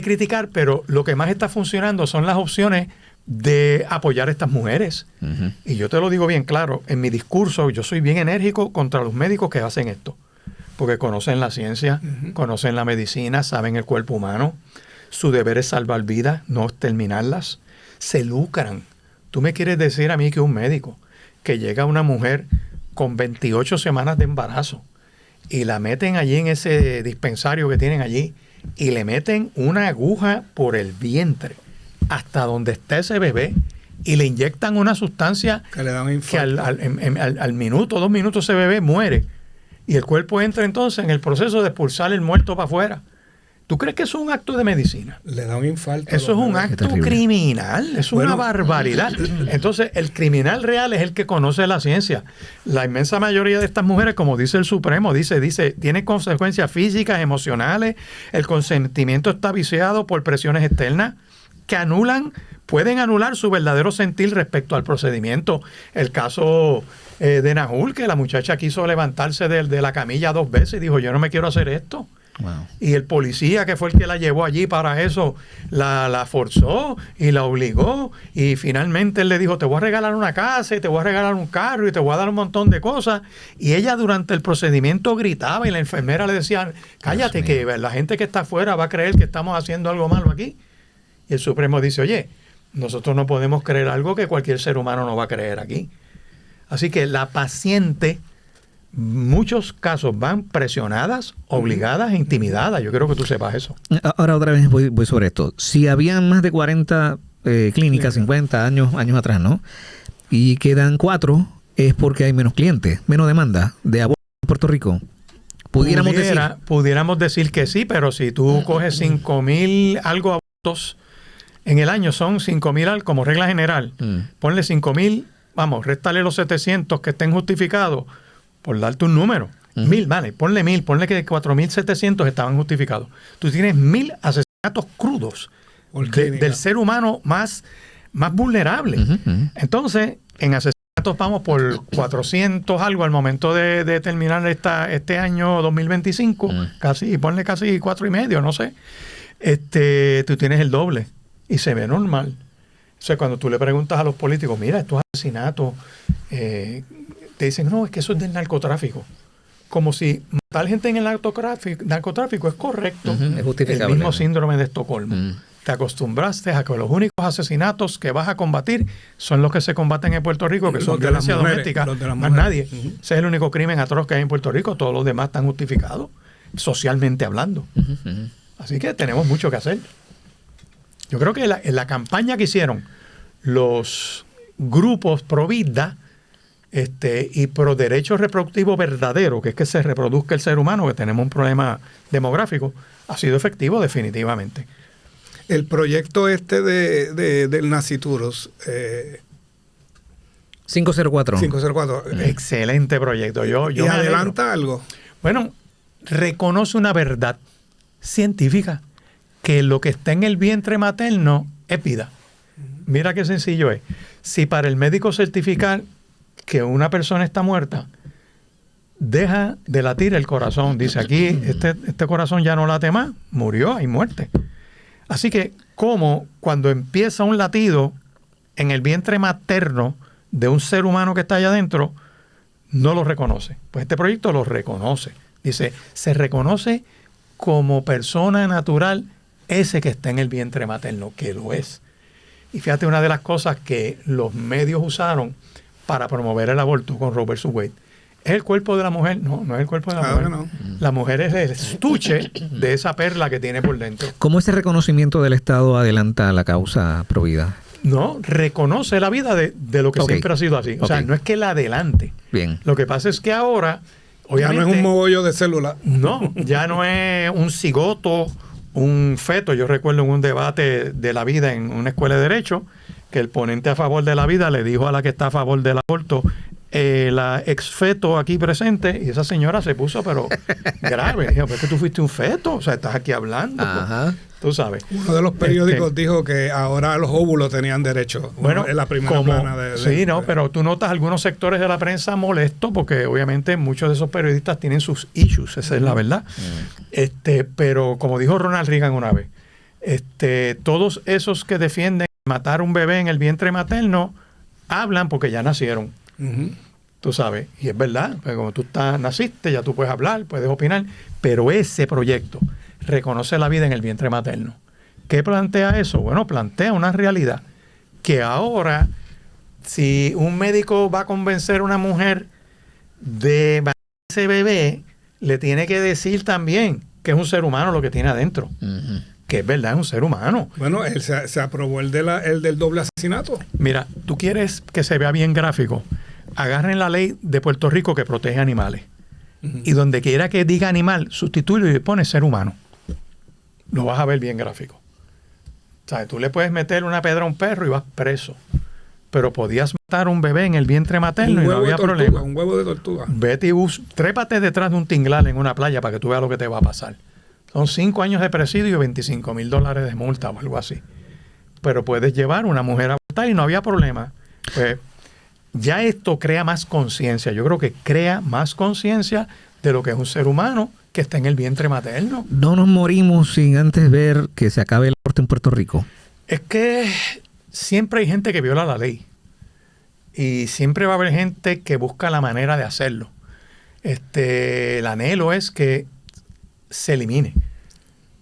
Speaker 1: criticar, pero lo que más está funcionando son las opciones de apoyar a estas mujeres.
Speaker 2: Ujú.
Speaker 1: Y yo te lo digo bien claro, en mi discurso yo soy bien enérgico contra los médicos que hacen esto, porque conocen la ciencia, conocen la medicina, saben el cuerpo humano. Su deber es salvar vidas, no exterminarlas. Se lucran. Tú me quieres decir a mí que un médico que llega a una mujer con 28 semanas de embarazo y la meten allí en ese dispensario que tienen allí y le meten una aguja por el vientre hasta donde está ese bebé y le inyectan una sustancia
Speaker 3: Que le da un
Speaker 1: que
Speaker 3: infarto.
Speaker 1: al minuto, 2 minutos ese bebé muere y el cuerpo entra entonces en el proceso de expulsar el muerto para afuera. ¿Tú crees que eso es un acto de medicina?
Speaker 3: Le da un infarto. a
Speaker 1: Eso es
Speaker 3: los
Speaker 1: un
Speaker 3: bebés.
Speaker 1: acto
Speaker 2: terrible.
Speaker 1: criminal, es una
Speaker 3: Bueno.
Speaker 1: barbaridad. Entonces, el criminal real es el que conoce la ciencia. La inmensa mayoría de estas mujeres, como dice el Supremo, dice, tiene consecuencias físicas, emocionales, el consentimiento está viciado por presiones externas que pueden anular su verdadero sentir respecto al procedimiento. El caso de Nahul, que la muchacha quiso levantarse de la camilla 2 veces y dijo, yo no me quiero hacer esto.
Speaker 2: Wow.
Speaker 1: Y el policía, que fue el que la llevó allí para eso, la forzó y la obligó. Y finalmente él le dijo, te voy a regalar una casa y te voy a regalar un carro y te voy a dar un montón de cosas. Y ella durante el procedimiento gritaba y la enfermera le decía, cállate, que la gente que está afuera va a creer que estamos haciendo algo malo aquí. Y el Supremo dice, oye, nosotros no podemos creer algo que cualquier ser humano no va a creer aquí. Así que la paciente, muchos casos van presionadas, obligadas e intimidadas. Yo quiero que tú sepas eso.
Speaker 2: Ahora otra vez voy sobre esto. Si habían más de 40 clínicas, 50 años atrás, ¿no? Y quedan 4, es porque hay menos clientes, menos demanda de aborto en Puerto Rico.
Speaker 1: Pudiéramos decir que sí, pero si tú coges 5,000 algo abortos en el año, son 5,000 como regla general. Ponle 5,000, vamos, réstale los 700 que estén justificados, por darte un número. 1,000, vale, ponle 1,000, ponle que 4,700 estaban justificados. Tú tienes 1,000 asesinatos crudos
Speaker 3: Por clínica.
Speaker 1: del ser humano más vulnerable. Entonces, en asesinatos vamos por 400 algo al momento de terminar este año 2025, ponle casi 4,5, no sé. Tú tienes el doble y se ve normal. O sea, cuando tú le preguntas a los políticos, mira, estos asesinatos, te dicen, no, es que eso es del narcotráfico. Como si matar gente en el narcotráfico es correcto.
Speaker 2: Es justificable.
Speaker 1: El mismo síndrome de Estocolmo. Te acostumbraste a que los únicos asesinatos que vas a combatir son los que se combaten en Puerto Rico, que
Speaker 3: Los
Speaker 1: son
Speaker 3: de las
Speaker 1: violencia
Speaker 3: mujeres,
Speaker 1: doméstica,
Speaker 3: los de las
Speaker 1: más
Speaker 3: mujeres.
Speaker 1: nadie. Ese es el único crimen atroz que hay en Puerto Rico. Todos los demás están justificados, socialmente hablando. Así que tenemos mucho que hacer. Yo creo que en la campaña que hicieron los grupos pro vida y pro derecho reproductivo verdadero, que es que se reproduzca el ser humano, que tenemos un problema demográfico, ha sido efectivo definitivamente.
Speaker 3: El proyecto del Nacituros,
Speaker 2: 504.
Speaker 3: 504,
Speaker 1: Excelente proyecto. Yo
Speaker 3: y
Speaker 1: me alegro.
Speaker 3: adelanta algo.
Speaker 1: Bueno, reconoce una verdad científica, que lo que está en el vientre materno es vida. Mira qué sencillo es. Si para el médico certificar que una persona está muerta, deja de latir el corazón. Dice aquí, este corazón ya no late más, murió, hay muerte. Así que, como cuando empieza un latido en el vientre materno de un ser humano que está allá adentro, no lo reconoce. Pues este proyecto lo reconoce. Dice, se reconoce como persona natural ese que está en el vientre materno, que lo es. Y fíjate, una de las cosas que los medios usaron para promover el aborto con Roe vs. Wade ¿Es el cuerpo de la mujer? No, no es el cuerpo de la mujer.
Speaker 3: No.
Speaker 1: La mujer es el estuche de esa perla que tiene por dentro.
Speaker 2: ¿Cómo ese reconocimiento del Estado adelanta la causa pro vida?
Speaker 1: No, reconoce la vida de lo que siempre ha sido así. O sea, no es que la adelante.
Speaker 2: Bien.
Speaker 1: Lo que pasa es que ahora, obviamente...
Speaker 3: Ya no es un mogollo de célula.
Speaker 1: No, ya no es un cigoto, un feto. Yo recuerdo en un debate de la vida en una escuela de Derecho que el ponente a favor de la vida le dijo a la que está a favor del aborto, la ex feto aquí presente, y esa señora se puso pero grave. Dijo, pues que tú fuiste un feto, o sea, estás aquí hablando.
Speaker 2: Ajá.
Speaker 1: Tú sabes.
Speaker 3: Uno de los periódicos dijo que ahora los óvulos tenían derecho.
Speaker 1: Bueno,
Speaker 3: en la primera plana de
Speaker 1: sí, no, pero tú notas algunos sectores de la prensa molestos porque obviamente muchos de esos periodistas tienen sus issues, esa es la verdad. Pero como dijo Ronald Reagan una vez, todos esos que defienden matar un bebé en el vientre materno hablan porque ya nacieron. Tú sabes, y es verdad, porque como tú naciste, ya tú puedes hablar, puedes opinar, pero ese proyecto reconoce la vida en el vientre materno. ¿Qué plantea eso? Bueno, plantea una realidad que ahora, si un médico va a convencer a una mujer de matar a ese bebé, le tiene que decir también que es un ser humano lo que tiene adentro. Que es verdad, es un ser humano.
Speaker 3: Bueno, se aprobó el del doble asesinato.
Speaker 1: Mira, tú quieres que se vea bien gráfico. Agarren la ley de Puerto Rico que protege animales. Y donde quiera que diga animal, sustituye y pone ser humano. Lo vas a ver bien gráfico. O sea, tú le puedes meter una pedra a un perro y vas preso. Pero podías matar a un bebé en el vientre materno y no había problema.
Speaker 3: Un huevo de tortuga.
Speaker 1: Vete y trépate detrás de un tinglar en una playa para que tú veas lo que te va a pasar. Son 5 años de presidio y $25,000 de multa o algo así. Pero puedes llevar una mujer a abortar y no había problema. Pues ya esto crea más conciencia. Yo creo que crea más conciencia de lo que es un ser humano que está en el vientre materno.
Speaker 2: No nos morimos sin antes ver que se acabe el aborto en Puerto Rico.
Speaker 1: Es que siempre hay gente que viola la ley. Y siempre va a haber gente que busca la manera de hacerlo. El anhelo es que se elimine.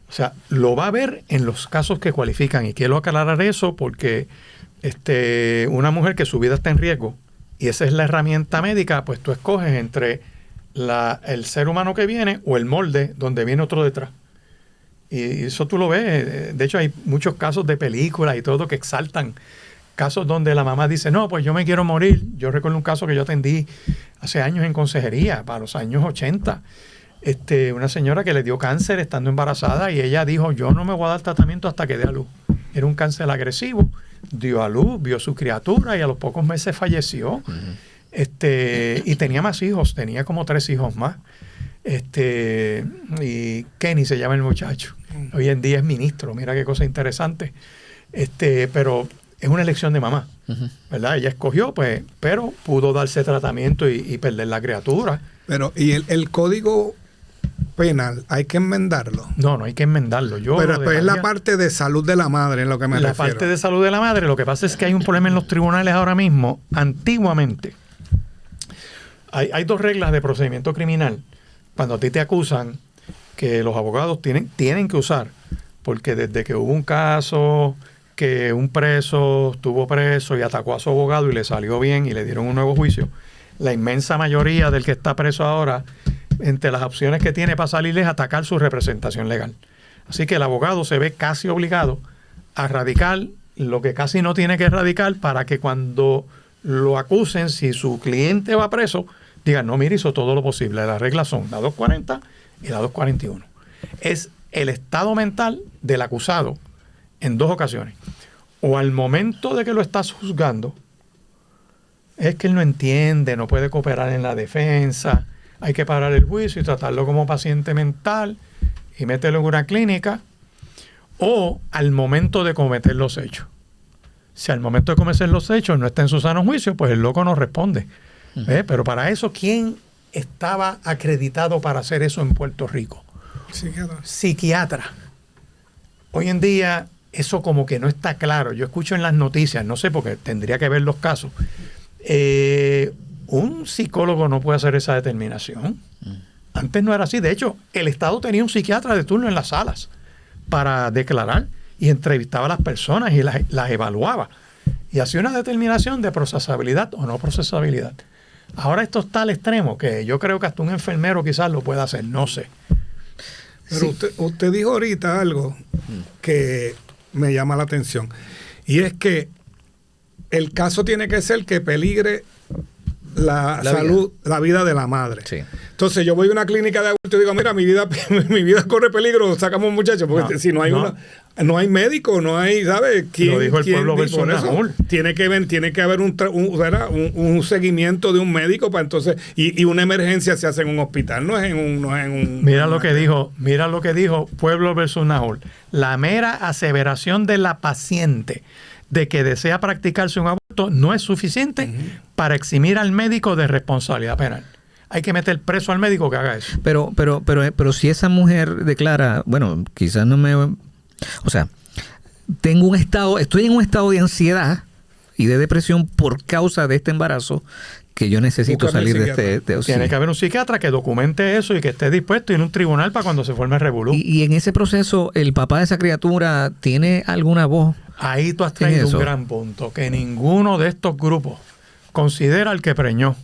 Speaker 1: O sea, lo va a haber en los casos que cualifican. Y quiero aclarar eso porque una mujer que su vida está en riesgo y esa es la herramienta médica, pues tú escoges entre el ser humano que viene o el molde donde viene otro detrás. Y eso tú lo ves. De hecho, hay muchos casos de películas y todo que exaltan casos donde la mamá dice, no, pues yo me quiero morir. Yo recuerdo un caso que yo atendí hace años en consejería, para los años 80. Una señora que le dio cáncer estando embarazada y ella dijo, yo no me voy a dar tratamiento hasta que dé a luz. Era un cáncer agresivo, dio a luz, vio su criatura y a los pocos meses falleció. Y tenía más hijos, tenía como 3 hijos más. Y Kenny se llama el muchacho. Hoy en día es ministro, mira qué cosa interesante. Pero es una elección de mamá, ¿verdad? Ella escogió, pues, pero pudo darse tratamiento y perder la criatura.
Speaker 3: Pero, ¿y el código penal hay que enmendarlo?
Speaker 1: No hay que enmendarlo.
Speaker 3: Pero es la parte de salud de la madre, en lo que me refiero.
Speaker 1: La parte de salud de la madre, lo que pasa es que hay un problema en los tribunales ahora mismo. Antiguamente, hay 2 reglas de procedimiento criminal. Cuando a ti te acusan, que los abogados tienen que usar, porque desde que hubo un caso que un preso estuvo preso y atacó a su abogado y le salió bien y le dieron un nuevo juicio, la inmensa mayoría del que está preso ahora, entre las opciones que tiene para salir es atacar su representación legal. Así que el abogado se ve casi obligado a radicar lo que casi no tiene que radicar para que cuando lo acusen, si su cliente va preso, digan, no, mire, hizo todo lo posible. Las reglas son la 240 y la 241. Es el estado mental del acusado en 2 ocasiones. O al momento de que lo estás juzgando, es que él no entiende, no puede cooperar en la defensa, hay que parar el juicio y tratarlo como paciente mental y meterlo en una clínica, o al momento de cometer los hechos. Si al momento de cometer los hechos no está en su sano juicio, pues el loco no responde. Pero para eso, ¿quién estaba acreditado para hacer eso en Puerto Rico? Psiquiatra. Hoy en día eso como que no está claro. Yo escucho en las noticias, no sé, porque tendría que ver los casos. Un psicólogo no puede hacer esa determinación. Antes no era así. De hecho, el Estado tenía un psiquiatra de turno en las salas para declarar y entrevistaba a las personas y las evaluaba. Y hacía una determinación de procesabilidad o no procesabilidad. Ahora esto está al extremo, que yo creo que hasta un enfermero quizás lo pueda hacer, no sé.
Speaker 3: Pero usted dijo ahorita algo que me llama la atención. Y es que el caso tiene que ser que peligre la salud, la vida de la madre.
Speaker 4: Sí.
Speaker 3: Entonces yo voy a una clínica de adultos y digo, mira, mi vida corre peligro, sacamos un muchacho, porque si no hay no hay médico, no hay, ¿sabes?
Speaker 1: Lo dijo el pueblo versus Nahul.
Speaker 3: Tiene que haber un seguimiento de un médico para entonces, y una emergencia se hace en un hospital, no es en un
Speaker 1: Mira lo que dijo pueblo versus Nahul. La mera aseveración de la paciente de que desea practicarse un aborto no es suficiente para eximir al médico de responsabilidad penal. Hay que meter preso al médico que haga eso.
Speaker 2: Pero si esa mujer declara, bueno, quizás no me... O sea, estoy en un estado de ansiedad y de depresión por causa de este embarazo que yo necesito salir de este...
Speaker 1: Tiene que haber un psiquiatra que documente eso y que esté dispuesto a ir a un tribunal para cuando se forme el revolú.
Speaker 2: Y en ese proceso, ¿el papá de esa criatura tiene alguna voz?
Speaker 1: Ahí tú has traído un gran punto, que ninguno de estos grupos considera al que preñó.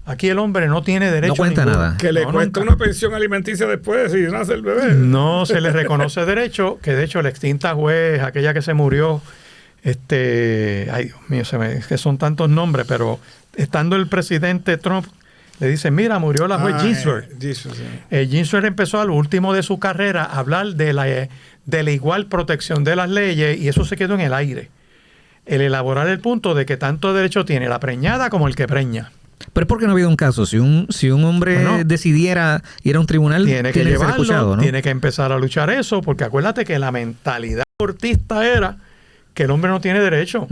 Speaker 1: Aquí el hombre no tiene derecho
Speaker 2: no cuenta
Speaker 1: ninguno.
Speaker 2: nada.
Speaker 3: Que le cuesta una pensión alimenticia después si nace el bebé.
Speaker 1: No se le reconoce derecho, que de hecho la extinta juez, aquella que se murió, ay Dios mío, es que son tantos nombres, pero estando el presidente Trump, le dicen, mira, murió la juez Ginsburg. Ginsburg empezó a lo último de su carrera a hablar de la igual protección de las leyes y eso se quedó en el aire. El elaborar el punto de que tanto derecho tiene la preñada como el que preña.
Speaker 2: Pero ¿por qué no ha habido un caso? Si un hombre decidiera ir a un tribunal,
Speaker 1: tiene que llevarlo,
Speaker 2: escuchado, ¿no?
Speaker 1: Tiene que empezar a luchar eso, porque acuérdate que la mentalidad abortista era que el hombre no tiene derecho,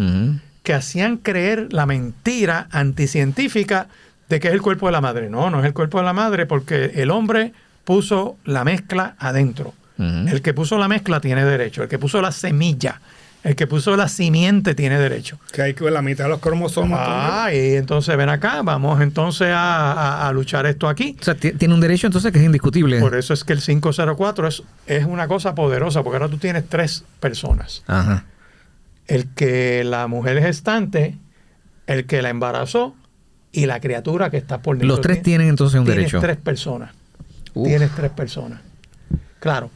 Speaker 1: que hacían creer la mentira anticientífica de que es el cuerpo de la madre. No es el cuerpo de la madre porque el hombre puso la mezcla adentro. El que puso la mezcla tiene derecho, el que puso la semilla, el que puso la simiente tiene derecho.
Speaker 3: Que hay que ver la mitad de los cromosomas.
Speaker 1: Y entonces ven acá, vamos entonces a luchar esto aquí.
Speaker 2: O sea, tiene un derecho entonces que es indiscutible.
Speaker 1: Por eso es que el 504 es una cosa poderosa, porque ahora tú tienes 3 personas.
Speaker 2: Ajá.
Speaker 1: El que la mujer es gestante, el que la embarazó y la criatura que está por dentro.
Speaker 2: Los 3 tienen entonces un derecho.
Speaker 1: Tienes 3 personas. Tienes 3 personas. Claro.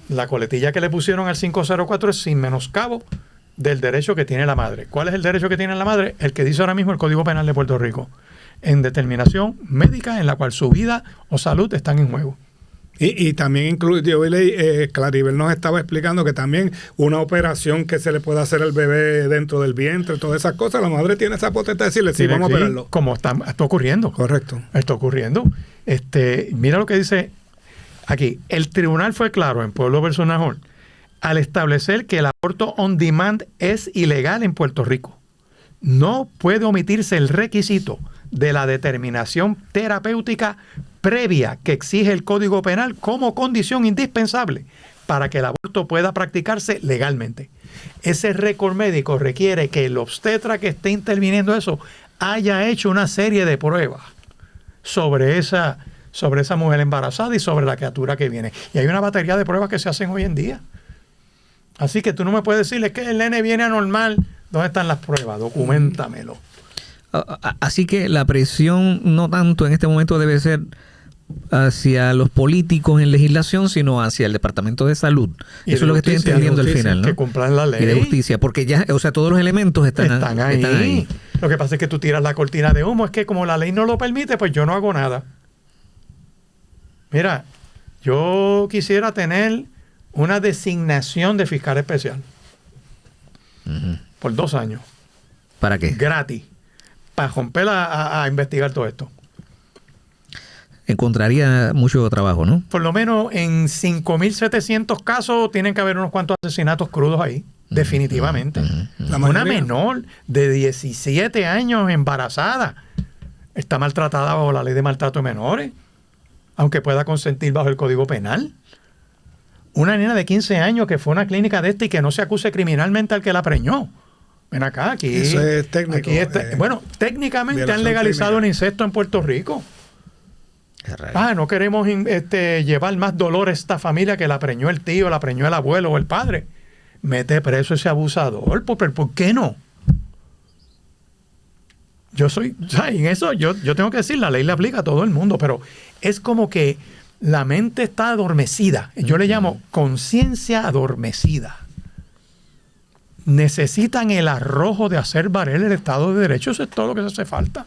Speaker 1: La coletilla que le pusieron al 504 es sin menoscabo del derecho que tiene la madre. ¿Cuál es el derecho que tiene la madre? El que dice ahora mismo el Código Penal de Puerto Rico, en determinación médica en la cual su vida o salud están en juego.
Speaker 3: Y también incluye, yo leí, Claribel nos estaba explicando que también una operación que se le puede hacer al bebé dentro del vientre, todas esas cosas, la madre tiene esa potestad de decirle, sí, vamos a operarlo.
Speaker 1: Como está ocurriendo.
Speaker 3: Correcto.
Speaker 1: Está ocurriendo. Mira lo que dice aquí. El tribunal fue claro en Pueblo versus Nahul al establecer que el aborto on demand es ilegal en Puerto Rico. No puede omitirse el requisito de la determinación terapéutica previa que exige el Código Penal como condición indispensable para que el aborto pueda practicarse legalmente. Ese récord médico requiere que el obstetra que esté interviniendo eso haya hecho una serie de pruebas sobre esa mujer embarazada y sobre la criatura que viene. Y hay una batería de pruebas que se hacen hoy en día. Así que tú no me puedes decirle que el nene viene anormal. ¿Dónde están las pruebas? Documentamelo.
Speaker 2: Así que la presión no tanto en este momento debe ser hacia los políticos en legislación, sino hacia el Departamento de Salud. Eso es lo que estoy entendiendo al final, ¿no?
Speaker 1: Que cumplan la ley.
Speaker 2: Y de justicia, porque ya, o sea, todos los elementos están ahí.
Speaker 1: Lo que pasa es que tú tiras la cortina de humo, es que como la ley no lo permite, pues yo no hago nada. Mira, yo quisiera tener una designación de fiscal especial por 2 años.
Speaker 2: ¿Para qué?
Speaker 1: Gratis. Para romper a investigar todo esto.
Speaker 2: Encontraría mucho trabajo, ¿no?
Speaker 1: Por lo menos en 5.700 casos tienen que haber unos cuantos asesinatos crudos ahí. Definitivamente. Una menor de 17 años embarazada está maltratada bajo la ley de maltrato de menores, aunque pueda consentir bajo el Código Penal. Una nena de 15 años que fue a una clínica de y que no se acuse criminalmente al que la preñó. Ven acá, aquí.
Speaker 3: Eso es técnico.
Speaker 1: Bueno, técnicamente han legalizado el incesto en Puerto Rico. No queremos llevar más dolor a esta familia que la preñó el tío, la preñó el abuelo o el padre. Mete preso ese abusador. ¿Por qué no? En eso yo tengo que decir, la ley le aplica a todo el mundo, pero es como que la mente está adormecida. Yo le llamo conciencia adormecida. Necesitan el arrojo de hacer valer el Estado de Derecho, eso es todo lo que hace falta.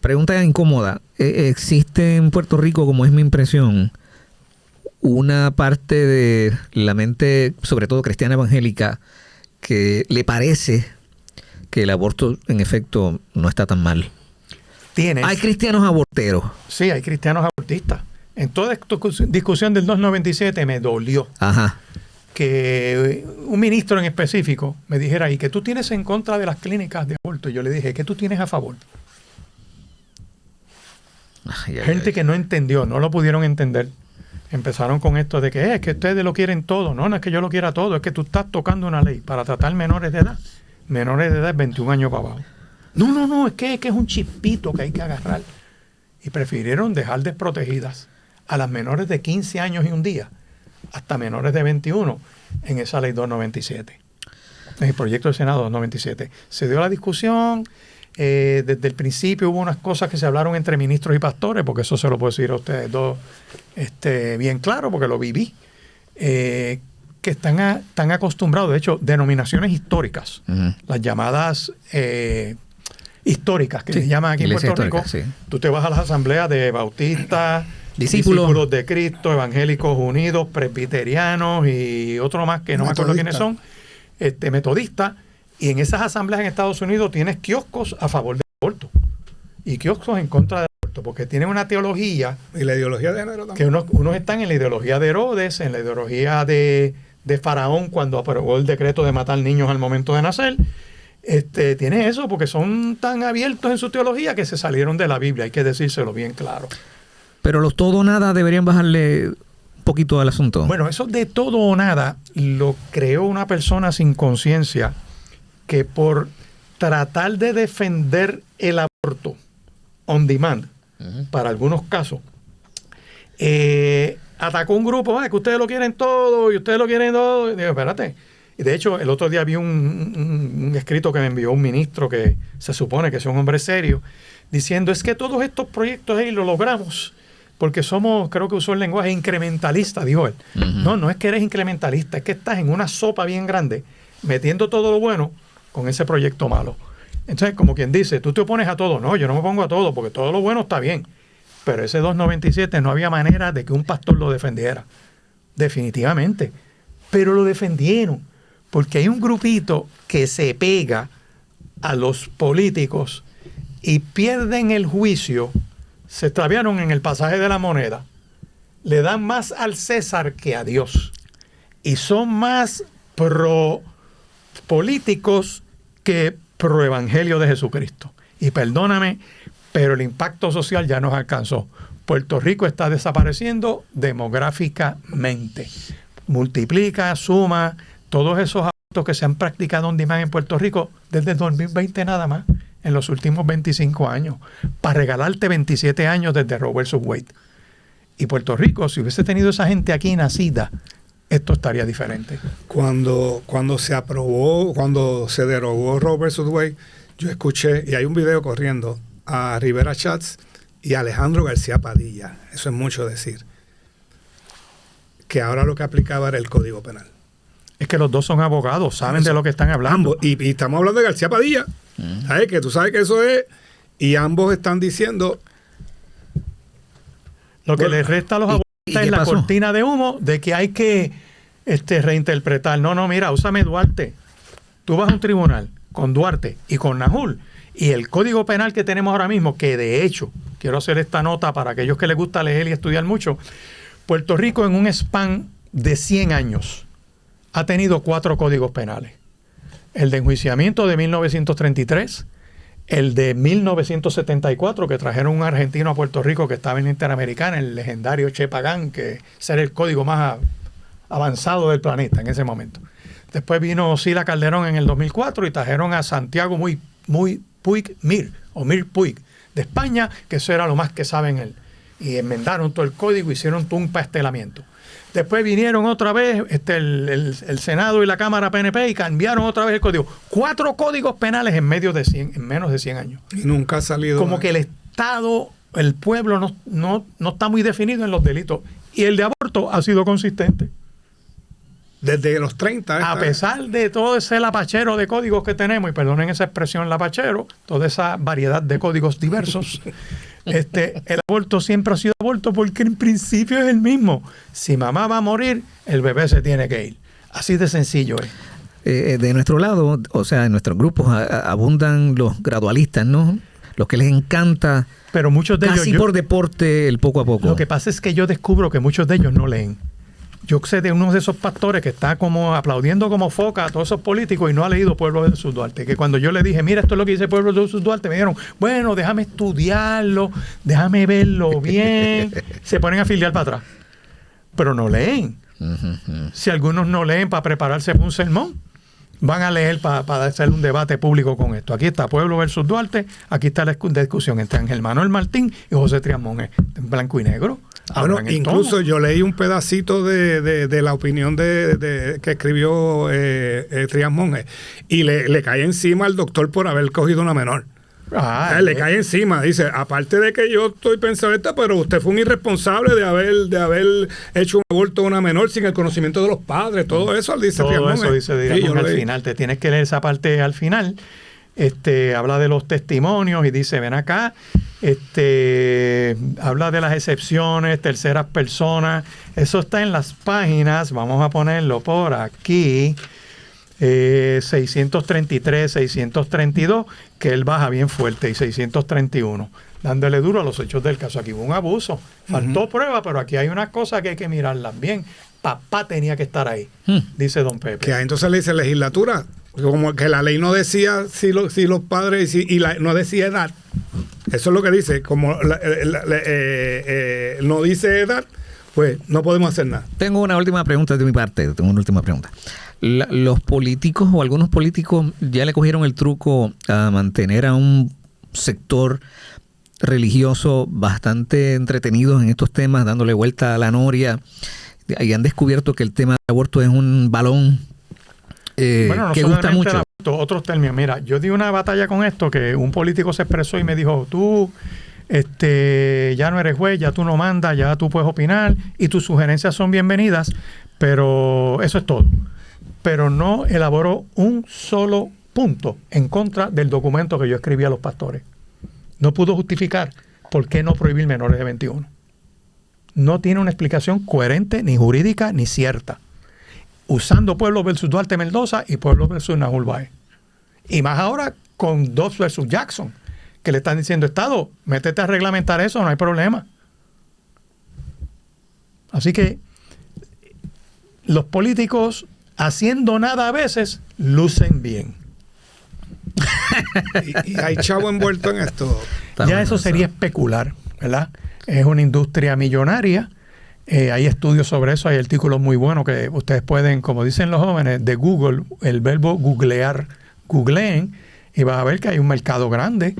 Speaker 2: Pregunta incómoda. ¿Existe en Puerto Rico, como es mi impresión, una parte de la mente, sobre todo cristiana evangélica, que le parece que el aborto en efecto no está tan mal? Hay cristianos aborteros.
Speaker 1: Sí, hay cristianos abortistas. En toda esta discusión del 297 me dolió que un ministro en específico me dijera, ¿y qué tú tienes en contra de las clínicas de aborto? Y yo le dije, ¿qué tú tienes a favor? Gente que no entendió, no lo pudieron entender. Empezaron con esto de que es que ustedes lo quieren todo. No, no es que yo lo quiera todo, es que tú estás tocando una ley para tratar menores de edad. Menores de edad es 21 años para abajo. No, es que es un chispito que hay que agarrar. Y prefirieron dejar desprotegidas a las menores de 15 años y un día, hasta menores de 21, en esa ley 297. En el proyecto del Senado 297. Se dio la discusión. Desde el principio hubo unas cosas que se hablaron entre ministros y pastores, porque eso se lo puedo decir a ustedes dos bien claro, porque lo viví, que están acostumbrados, de hecho, denominaciones históricas, las llamadas históricas, que se llaman aquí en Puerto Rico. Tú te vas a las asambleas de bautistas, discípulos de Cristo, evangélicos unidos, presbiterianos y otro más que no me acuerdo quiénes son, metodistas. Y en esas asambleas en Estados Unidos tienes kioscos a favor del aborto y kioscos en contra del aborto, porque tienen una teología.
Speaker 3: Y la ideología de género también.
Speaker 1: Que unos están en la ideología de Herodes, en la ideología de Faraón cuando aprobó el decreto de matar niños al momento de nacer. Tiene eso porque son tan abiertos en su teología que se salieron de la Biblia, hay que decírselo bien claro.
Speaker 2: Pero los todo o nada deberían bajarle un poquito al asunto.
Speaker 1: Bueno, eso de todo o nada lo creó una persona sin conciencia que por tratar de defender el aborto on demand, para algunos casos, atacó un grupo, que ustedes lo quieren todo y ustedes lo quieren todo. Y digo, espérate. Y de hecho, el otro día vi un escrito que me envió un ministro que se supone que es un hombre serio, diciendo, es que todos estos proyectos ahí lo logramos porque somos, creo que usó el lenguaje incrementalista, dijo él. No es que eres incrementalista, es que estás en una sopa bien grande, metiendo todo lo bueno con ese proyecto malo. Entonces, como quien dice, tú te opones a todo. No, yo no me pongo a todo, porque todo lo bueno está bien. Pero ese 297 no había manera de que un pastor lo defendiera. Definitivamente. Pero lo defendieron, porque hay un grupito que se pega a los políticos y pierden el juicio, se extraviaron en el pasaje de la moneda, le dan más al César que a Dios. Y son más políticos que pro evangelio de Jesucristo. Y perdóname, pero el impacto social ya nos alcanzó. Puerto Rico está desapareciendo demográficamente. Multiplica, suma, todos esos actos que se han practicado on demand en Puerto Rico desde el 2020 nada más, en los últimos 25 años, para regalarte 27 años desde Roe vs. Wade. Y Puerto Rico, si hubiese tenido esa gente aquí nacida, esto estaría diferente. Cuando se aprobó, cuando se derogó Roe vs. Wade, yo escuché, y hay un video corriendo, a Rivera Schatz y a Alejandro García Padilla. Eso es mucho decir. Que ahora lo que aplicaba era el Código Penal. Es que los dos son abogados, saben de lo que están hablando. Ambos, y estamos hablando de García Padilla. ¿Sabes? Que tú sabes que eso es, y ambos están diciendo lo que les resta a los abogados es la cortina de humo de que hay que reinterpretar. No, mira, úsame Duarte. Tú vas a un tribunal con Duarte y con Najul, y el Código Penal que tenemos ahora mismo, que de hecho, quiero hacer esta nota para aquellos que les gusta leer y estudiar mucho, Puerto Rico en un span de 100 años ha tenido 4 códigos penales. El de enjuiciamiento de 1933, el de 1974, que trajeron un argentino a Puerto Rico que estaba en la Interamericana, el legendario Che Pagán, que ese era el código más avanzado del planeta en ese momento. Después vino Sila Calderón en el 2004 y trajeron a Santiago Puig Mir Puig de España, que eso era lo más que saben él. Y enmendaron todo el código, hicieron todo un pastelamiento. Después vinieron otra vez el Senado y la Cámara PNP y cambiaron otra vez el código. 4 códigos penales en menos de 100 años.
Speaker 3: Y nunca ha salido.
Speaker 1: Como que el Estado, el pueblo no está muy definido en los delitos. Y el de aborto ha sido consistente.
Speaker 3: Desde los 30.
Speaker 1: A pesar de todo ese lapachero de códigos que tenemos, y perdonen esa expresión lapachero, toda esa variedad de códigos diversos, el aborto siempre ha sido aborto porque en principio es el mismo. Si mamá va a morir, el bebé se tiene que ir. Así de sencillo es.
Speaker 2: De nuestro lado, o sea, en nuestros grupos abundan los gradualistas, ¿no? Los que les encanta,
Speaker 1: pero muchos de
Speaker 2: casi
Speaker 1: ellos,
Speaker 2: por deporte, el poco a poco.
Speaker 1: Lo que pasa es que yo descubro que muchos de ellos no leen. Yo sé de uno de esos pastores que está como aplaudiendo como foca a todos esos políticos y no ha leído Pueblo versus Duarte. Que cuando yo le dije, mira, esto es lo que dice Pueblo versus Duarte, me dijeron, bueno, déjame estudiarlo, déjame verlo bien. Se ponen a filiar para atrás. Pero no leen. Si algunos no leen para prepararse para un sermón, van a leer para hacer un debate público con esto. Aquí está Pueblo versus Duarte, aquí está la discusión entre Ángel Manuel Martín y José Trias Monge, en blanco y negro.
Speaker 3: Bueno, incluso yo leí un pedacito de la opinión que escribió Trias Monge y le cae encima al doctor por haber cogido una menor. Le cae encima, dice, aparte de que yo estoy pensando esto, pero usted fue un irresponsable de haber hecho un aborto a una menor sin el conocimiento de los padres, todo eso, dice
Speaker 1: todo eso dice, digamos, al final, te tienes que leer esa parte al final. Habla de los testimonios y dice, ven acá, habla de las excepciones, terceras personas, eso está en las páginas, vamos a ponerlo por aquí, 633, 632, que él baja bien fuerte, y 631, dándole duro a los hechos del caso. Aquí hubo un abuso, faltó prueba, pero aquí hay unas cosas que hay que mirarlas bien. Papá tenía que estar ahí, dice don Pepe.
Speaker 3: Que entonces le dice legislatura, como que la ley no decía si los padres no decía edad. Eso es lo que dice, como no dice edad, pues no podemos hacer nada.
Speaker 2: Tengo una última pregunta de mi parte, los políticos o algunos políticos ya le cogieron el truco a mantener a un sector religioso bastante entretenido en estos temas, dándole vuelta a la noria, y han descubierto que el tema del aborto es un balón
Speaker 1: no
Speaker 2: que gusta mucho.
Speaker 1: Aborto, otros términos. Mira, yo di una batalla con esto que un político se expresó y me dijo, tú ya no eres juez, ya tú no mandas, ya tú puedes opinar y tus sugerencias son bienvenidas, pero eso es todo. Pero no elaboró un solo punto en contra del documento que yo escribí a los pastores. No pudo justificar por qué no prohibir menores de 21. No tiene una explicación coherente, ni jurídica, ni cierta. Usando Pueblo versus Duarte Mendoza y Pueblo versus Nahul Baez. Y más ahora con Dobbs versus Jackson, que le están diciendo, Estado, métete a reglamentar eso, no hay problema. Así que los políticos, haciendo nada a veces, lucen bien.
Speaker 3: y hay chavo envuelto en esto.
Speaker 1: Ya eso sería especular, ¿verdad? Es una industria millonaria. Hay estudios sobre eso, hay artículos muy buenos que ustedes pueden, como dicen los jóvenes, de Google, el verbo googlear, googleen, y vas a ver que hay un mercado grande.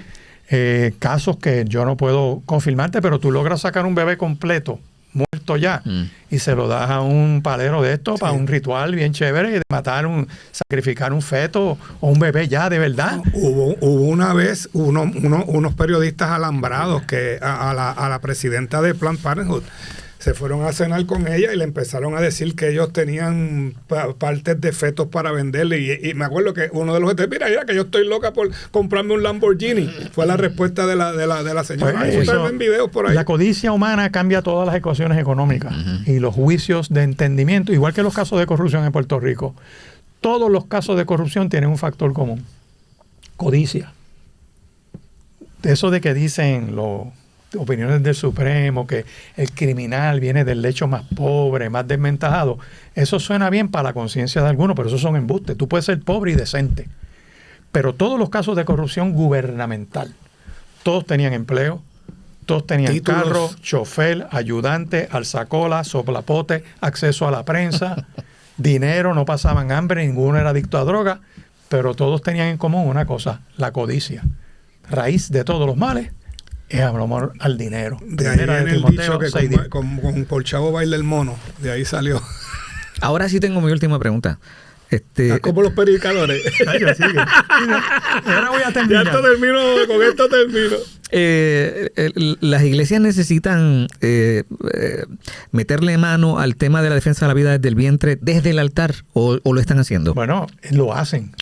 Speaker 1: Casos que yo no puedo confirmarte, pero tú logras sacar un bebé completo, muerto ya, y se lo das a un palero de esto para un ritual bien chévere de matar, sacrificar un feto o un bebé ya de verdad.
Speaker 3: Hubo una vez unos periodistas alambrados que a la presidenta de Planned Parenthood se fueron a cenar con ella y le empezaron a decir que ellos tenían partes de fetos para venderle. Y me acuerdo que uno de los gente, mira que yo estoy loca por comprarme un Lamborghini. Fue la respuesta de la señora.
Speaker 1: Pues eso, ven videos por ahí. La codicia humana cambia todas las ecuaciones económicas y los juicios de entendimiento, igual que los casos de corrupción en Puerto Rico. Todos los casos de corrupción tienen un factor común: codicia. Eso de que dicen los opiniones del Supremo, que el criminal viene del lecho más pobre, más desventajado, eso suena bien para la conciencia de algunos, pero eso son embustes. Tú puedes ser pobre y decente, pero todos los casos de corrupción gubernamental, todos tenían empleo, todos tenían títulos, carro, chofer, ayudante, alzacola, soplapote, acceso a la prensa, dinero, no pasaban hambre, ninguno era adicto a droga, pero todos tenían en común una cosa: la codicia. Raíz de todos los males es amor al dinero.
Speaker 3: De ahí
Speaker 1: Primera
Speaker 3: viene el
Speaker 1: Timoteo
Speaker 3: dicho que
Speaker 1: 6:10.
Speaker 3: por chavo baila el mono. De ahí salió.
Speaker 2: Ahora sí tengo mi última pregunta.
Speaker 3: Como los predicadores.
Speaker 1: Ay, sigue. Ahora voy a
Speaker 3: Ya
Speaker 1: terminar.
Speaker 3: esto termino, con esto termino.
Speaker 2: Las iglesias necesitan meterle mano al tema de la defensa de la vida desde el vientre, desde el altar, o lo están haciendo.
Speaker 1: Bueno, lo hacen.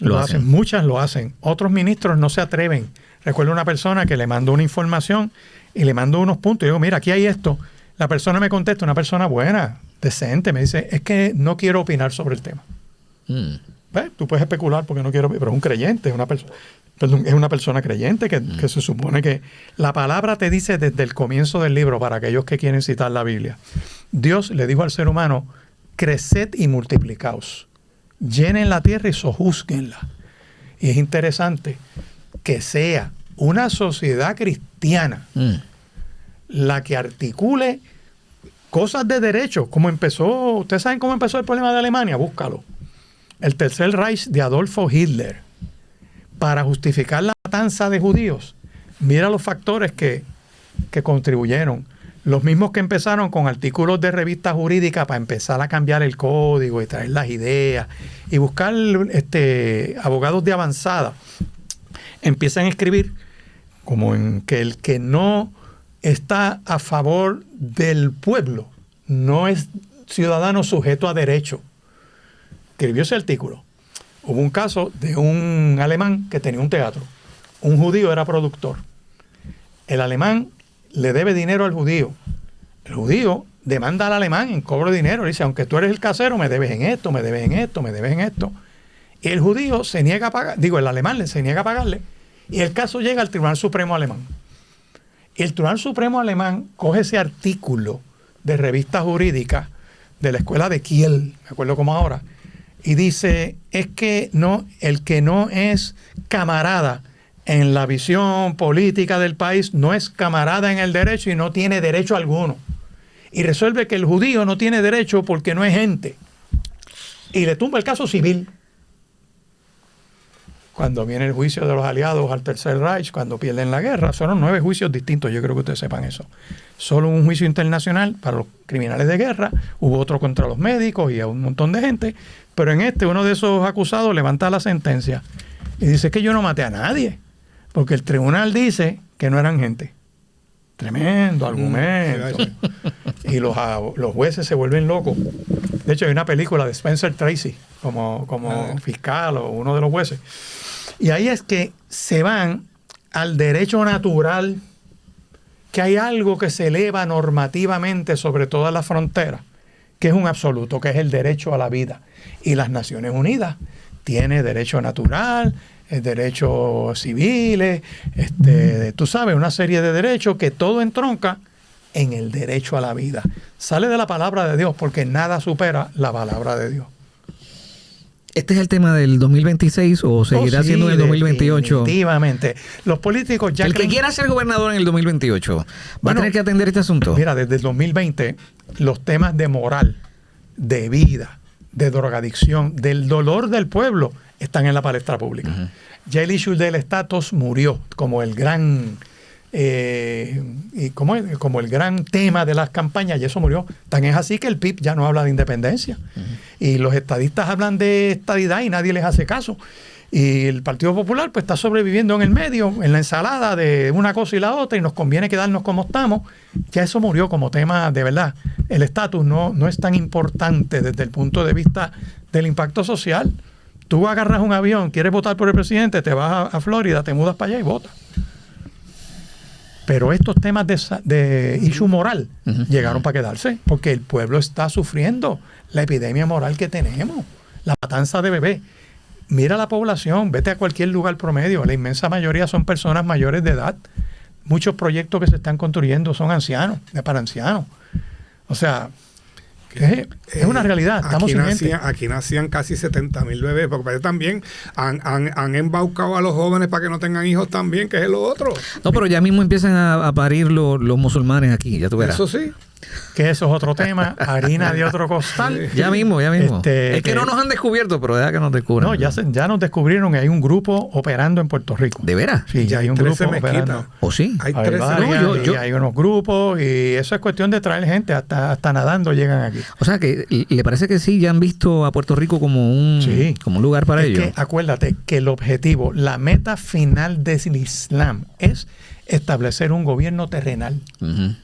Speaker 1: Muchas lo hacen. Otros ministros no se atreven. Recuerdo una persona que le mandó una información y le mandó unos puntos. Y digo, mira, aquí hay esto. La persona me contesta, una persona buena, decente, me dice, es que no quiero opinar sobre el tema. ¿Ves? Tú puedes especular porque no quiero, pero es un creyente, es una persona creyente que se supone que la palabra te dice desde el comienzo del libro, para aquellos que quieren citar la Biblia. Dios le dijo al ser humano, creced y multiplicaos, llenen la tierra y sojúzguenla. Y es interesante que sea una sociedad cristiana la que articule cosas de derecho, como empezó, ¿ustedes saben cómo empezó el problema de Alemania? Búscalo. El Tercer Reich de Adolfo Hitler, para justificar la matanza de judíos. Mira los factores que contribuyeron. Los mismos que empezaron con artículos de revista jurídica para empezar a cambiar el código y traer las ideas y buscar abogados de avanzada. Empiezan a escribir como en que el que no está a favor del pueblo no es ciudadano sujeto a derecho. Escribió ese artículo. Hubo un caso de un alemán que tenía un teatro. Un judío era productor. El alemán le debe dinero al judío. El judío demanda al alemán en cobro de dinero. Dice, aunque tú eres el casero, me debes en esto, me debes en esto, me debes en esto. Y el judío se niega a pagar, el alemán se niega a pagarle. Y el caso llega al Tribunal Supremo Alemán. Y el Tribunal Supremo Alemán coge ese artículo de revista jurídica de la escuela de Kiel, me acuerdo como ahora, y dice, es que no, el que no es camarada en la visión política del país, no es camarada en el derecho y no tiene derecho alguno. Y resuelve que el judío no tiene derecho porque no es gente. Y le tumba el caso civil. Cuando viene el juicio de los aliados al Tercer Reich, cuando pierden la guerra, son 9 juicios distintos, yo creo que ustedes sepan eso. Solo un juicio internacional para los criminales de guerra, hubo otro contra los médicos y a un montón de gente, pero en uno de esos acusados levanta la sentencia y dice que yo no maté a nadie, porque el tribunal dice que no eran gente. Tremendo argumento. Y los jueces se vuelven locos. De hecho, hay una película de Spencer Tracy como fiscal o uno de los jueces. Y ahí es que se van al derecho natural, que hay algo que se eleva normativamente sobre todas las fronteras, que es un absoluto, que es el derecho a la vida. Y las Naciones Unidas tiene derecho natural, derechos civiles, tú sabes, una serie de derechos que todo entronca en el derecho a la vida. Sale de la palabra de Dios porque nada supera la palabra de Dios.
Speaker 2: ¿Este es el tema del 2026 o seguirá siendo en el 2028?
Speaker 1: Definitivamente. Los políticos ya
Speaker 2: el que quiera ser gobernador en el 2028 va a tener que atender este asunto.
Speaker 1: Mira, desde el 2020 los temas de moral, de vida, de drogadicción, del dolor del pueblo están en la palestra pública. Ya el issue del estatus murió como el gran como el gran tema de las campañas, y eso murió. Tan es así que el PIB ya no habla de independencia. Y los estadistas hablan de estadidad y nadie les hace caso. Y el Partido Popular pues está sobreviviendo en el medio, en la ensalada de una cosa y la otra, y nos conviene quedarnos como estamos. Ya eso murió como tema de verdad. El estatus no es tan importante desde el punto de vista del impacto social. Tú agarras un avión, quieres votar por el presidente, te vas a Florida, te mudas para allá y votas. Pero estos temas de issue moral llegaron para quedarse, porque el pueblo está sufriendo la epidemia moral que tenemos, la matanza de bebés. Mira la población, vete a cualquier lugar promedio, la inmensa mayoría son personas mayores de edad. Muchos proyectos que se están construyendo son ancianos, para ancianos. O sea, es una realidad. Estamos
Speaker 3: aquí nacían casi 70,000 bebés, porque también han embaucado a los jóvenes para que no tengan hijos también, que es lo otro.
Speaker 2: No, pero ya mismo empiezan a parir los musulmanes aquí, ya tú verás.
Speaker 3: Eso sí.
Speaker 1: que eso es otro tema, harina de otro costal.
Speaker 2: Ya mismo. Es que no nos han descubierto, pero deja que nos descubran.
Speaker 1: No, ya nos descubrieron que hay un grupo operando en Puerto Rico.
Speaker 2: ¿De veras?
Speaker 1: Sí, ya hay un
Speaker 3: 13
Speaker 1: grupo
Speaker 3: mezquitas.
Speaker 1: operando.
Speaker 2: ¿O sí?
Speaker 3: Hay
Speaker 1: Hay
Speaker 3: 13
Speaker 1: varias,
Speaker 2: no,
Speaker 1: y hay unos grupos y eso es cuestión de traer gente, hasta nadando llegan aquí.
Speaker 2: O sea, que le parece que sí, ya han visto a Puerto Rico como un,
Speaker 1: Sí.
Speaker 2: como un lugar para
Speaker 1: Es
Speaker 2: ellos.
Speaker 1: que acuérdate que el objetivo, la meta final del Islam es establecer un gobierno terrenal.
Speaker 2: Ujú.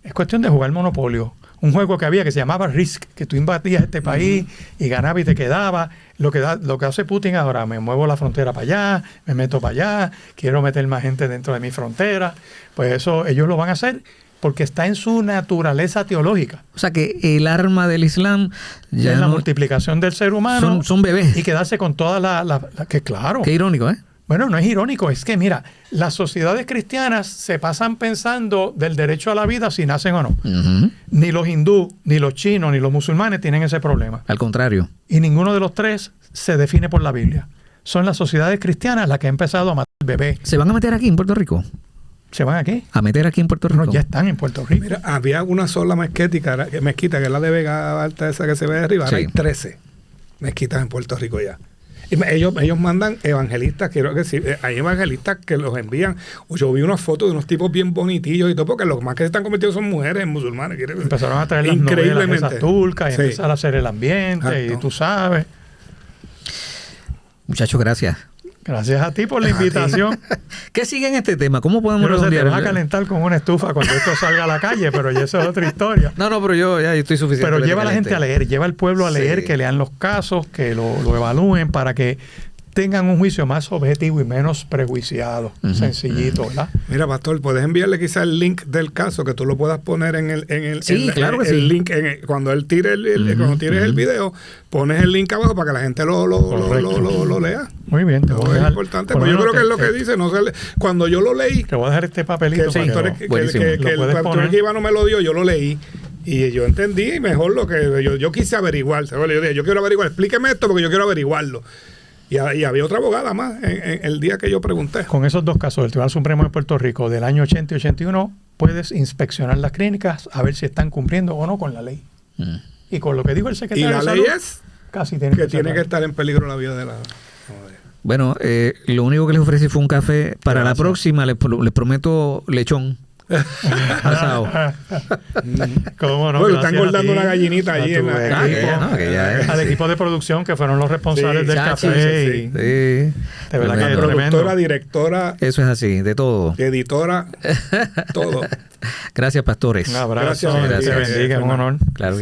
Speaker 1: Es cuestión de jugar monopolio. Un juego que había que se llamaba Risk, que tú invadías este país y ganabas y te quedabas. Lo que hace Putin ahora, me muevo la frontera para allá, me meto para allá, quiero meter más gente dentro de mi frontera. Pues eso ellos lo van a hacer porque está en su naturaleza teológica.
Speaker 2: O sea, que el arma del Islam ya
Speaker 1: es la
Speaker 2: no-
Speaker 1: multiplicación del ser humano
Speaker 2: son bebés.
Speaker 1: y quedarse con todas que claro.
Speaker 2: Qué irónico, ¿eh?
Speaker 1: Bueno, no es irónico, es que mira, las sociedades cristianas se pasan pensando del derecho a la vida si nacen o no.
Speaker 2: Ujú.
Speaker 1: Ni los hindú, ni los chinos, ni los musulmanes tienen ese problema.
Speaker 2: Al contrario.
Speaker 1: Y ninguno de los tres se define por la Biblia. Son las sociedades cristianas las que han empezado a matar bebés.
Speaker 2: ¿Se van a meter aquí en Puerto Rico?
Speaker 1: ¿Se van aquí?
Speaker 2: ¿A meter aquí en Puerto Rico?
Speaker 1: No, ya están en Puerto Rico.
Speaker 3: Mira, había una sola mezquita, que es la de Vega Alta, esa que se ve de arriba. Ahora
Speaker 2: Sí.
Speaker 3: hay 13 mezquitas en Puerto Rico ya. Y ellos mandan evangelistas, quiero decir, hay evangelistas que los envían. Yo vi unas fotos de unos tipos bien bonitillos y todo, porque los más que se están convirtiendo son mujeres musulmanes. quiero decir.
Speaker 1: Empezaron a traer las novelas
Speaker 3: Increíblemente.
Speaker 1: esas turcas y
Speaker 3: Sí.
Speaker 1: empezar a hacer el ambiente y
Speaker 3: Exacto.
Speaker 1: tú sabes.
Speaker 2: Muchachos, gracias.
Speaker 1: Gracias a ti por la invitación.
Speaker 2: ¿Qué sigue en este tema? ¿Cómo podemos
Speaker 1: Pero se te
Speaker 2: redondear?
Speaker 1: vas a calentar con una estufa cuando esto salga a la calle, pero ya eso es otra historia.
Speaker 2: No, pero yo estoy suficiente.
Speaker 1: Pero lleva a la gente a leer, lleva al pueblo a leer,
Speaker 2: Sí.
Speaker 1: que lean los casos, que lo evalúen para que tengan un juicio más objetivo y menos prejuiciado.
Speaker 2: Ujú,
Speaker 1: Sencillito, ¿verdad?
Speaker 3: Mira, pastor, puedes enviarle quizás el link del caso, que tú lo puedas poner en el
Speaker 2: Sí, claro que
Speaker 3: el
Speaker 2: sí.
Speaker 3: link cuando él tire cuando tires el video, pones el link abajo para que la gente lo lea.
Speaker 1: Muy bien, te voy a
Speaker 3: Es
Speaker 1: dejar.
Speaker 3: importante,
Speaker 1: por lo
Speaker 3: porque yo
Speaker 1: menos
Speaker 3: creo que es lo que dice. No se le- cuando yo lo leí,
Speaker 1: Te voy a dejar este
Speaker 3: que
Speaker 1: papelito
Speaker 3: el
Speaker 1: para
Speaker 3: pastor,
Speaker 1: que
Speaker 3: que
Speaker 2: buenísimo.
Speaker 3: el
Speaker 1: lo puedes
Speaker 3: pastor
Speaker 1: poner.
Speaker 3: que Ivano me lo dio, yo lo leí. Y yo entendí mejor lo que yo quise averiguar. ¿Sabes? Yo dije, yo quiero averiguar, explíqueme esto porque yo quiero averiguarlo. Y había otra abogada más en el día que yo pregunté.
Speaker 1: Con esos dos casos del Tribunal Supremo de Puerto Rico del año 80 y 81, puedes inspeccionar las clínicas a ver si están cumpliendo o no con la ley.
Speaker 2: Mm.
Speaker 1: Y con lo que dijo el
Speaker 3: Y
Speaker 1: secretario
Speaker 3: la
Speaker 1: de
Speaker 3: ley
Speaker 1: Salud,
Speaker 3: es
Speaker 1: casi tiene
Speaker 3: que tiene que
Speaker 1: ser
Speaker 3: estar en peligro la vida de la...
Speaker 2: Bueno, lo único que les ofrecí fue un café. Para
Speaker 1: Gracias.
Speaker 2: la próxima les prometo lechón. Asado.
Speaker 1: ¿Cómo no?
Speaker 3: Bueno,
Speaker 1: Gracias
Speaker 3: están
Speaker 1: a
Speaker 3: guardando
Speaker 1: ti,
Speaker 3: una gallinita
Speaker 1: a
Speaker 3: allí en
Speaker 1: tu
Speaker 3: la-
Speaker 1: equipo,
Speaker 2: Ah, que ya, no, que ya es.
Speaker 1: al equipo de producción que fueron los responsables
Speaker 3: Sí,
Speaker 1: del
Speaker 2: chachi,
Speaker 1: café.
Speaker 3: sí,
Speaker 1: y
Speaker 2: Sí.
Speaker 1: de verdad que
Speaker 2: Tremendo.
Speaker 1: tremendo.
Speaker 3: Productora, directora,
Speaker 2: Eso es así, de todo.
Speaker 3: editora, todo.
Speaker 2: Gracias, pastores.
Speaker 1: Un abrazo,
Speaker 3: Gracias,
Speaker 1: que te
Speaker 2: gracias.
Speaker 1: bendiga, es un honor.
Speaker 2: Claro.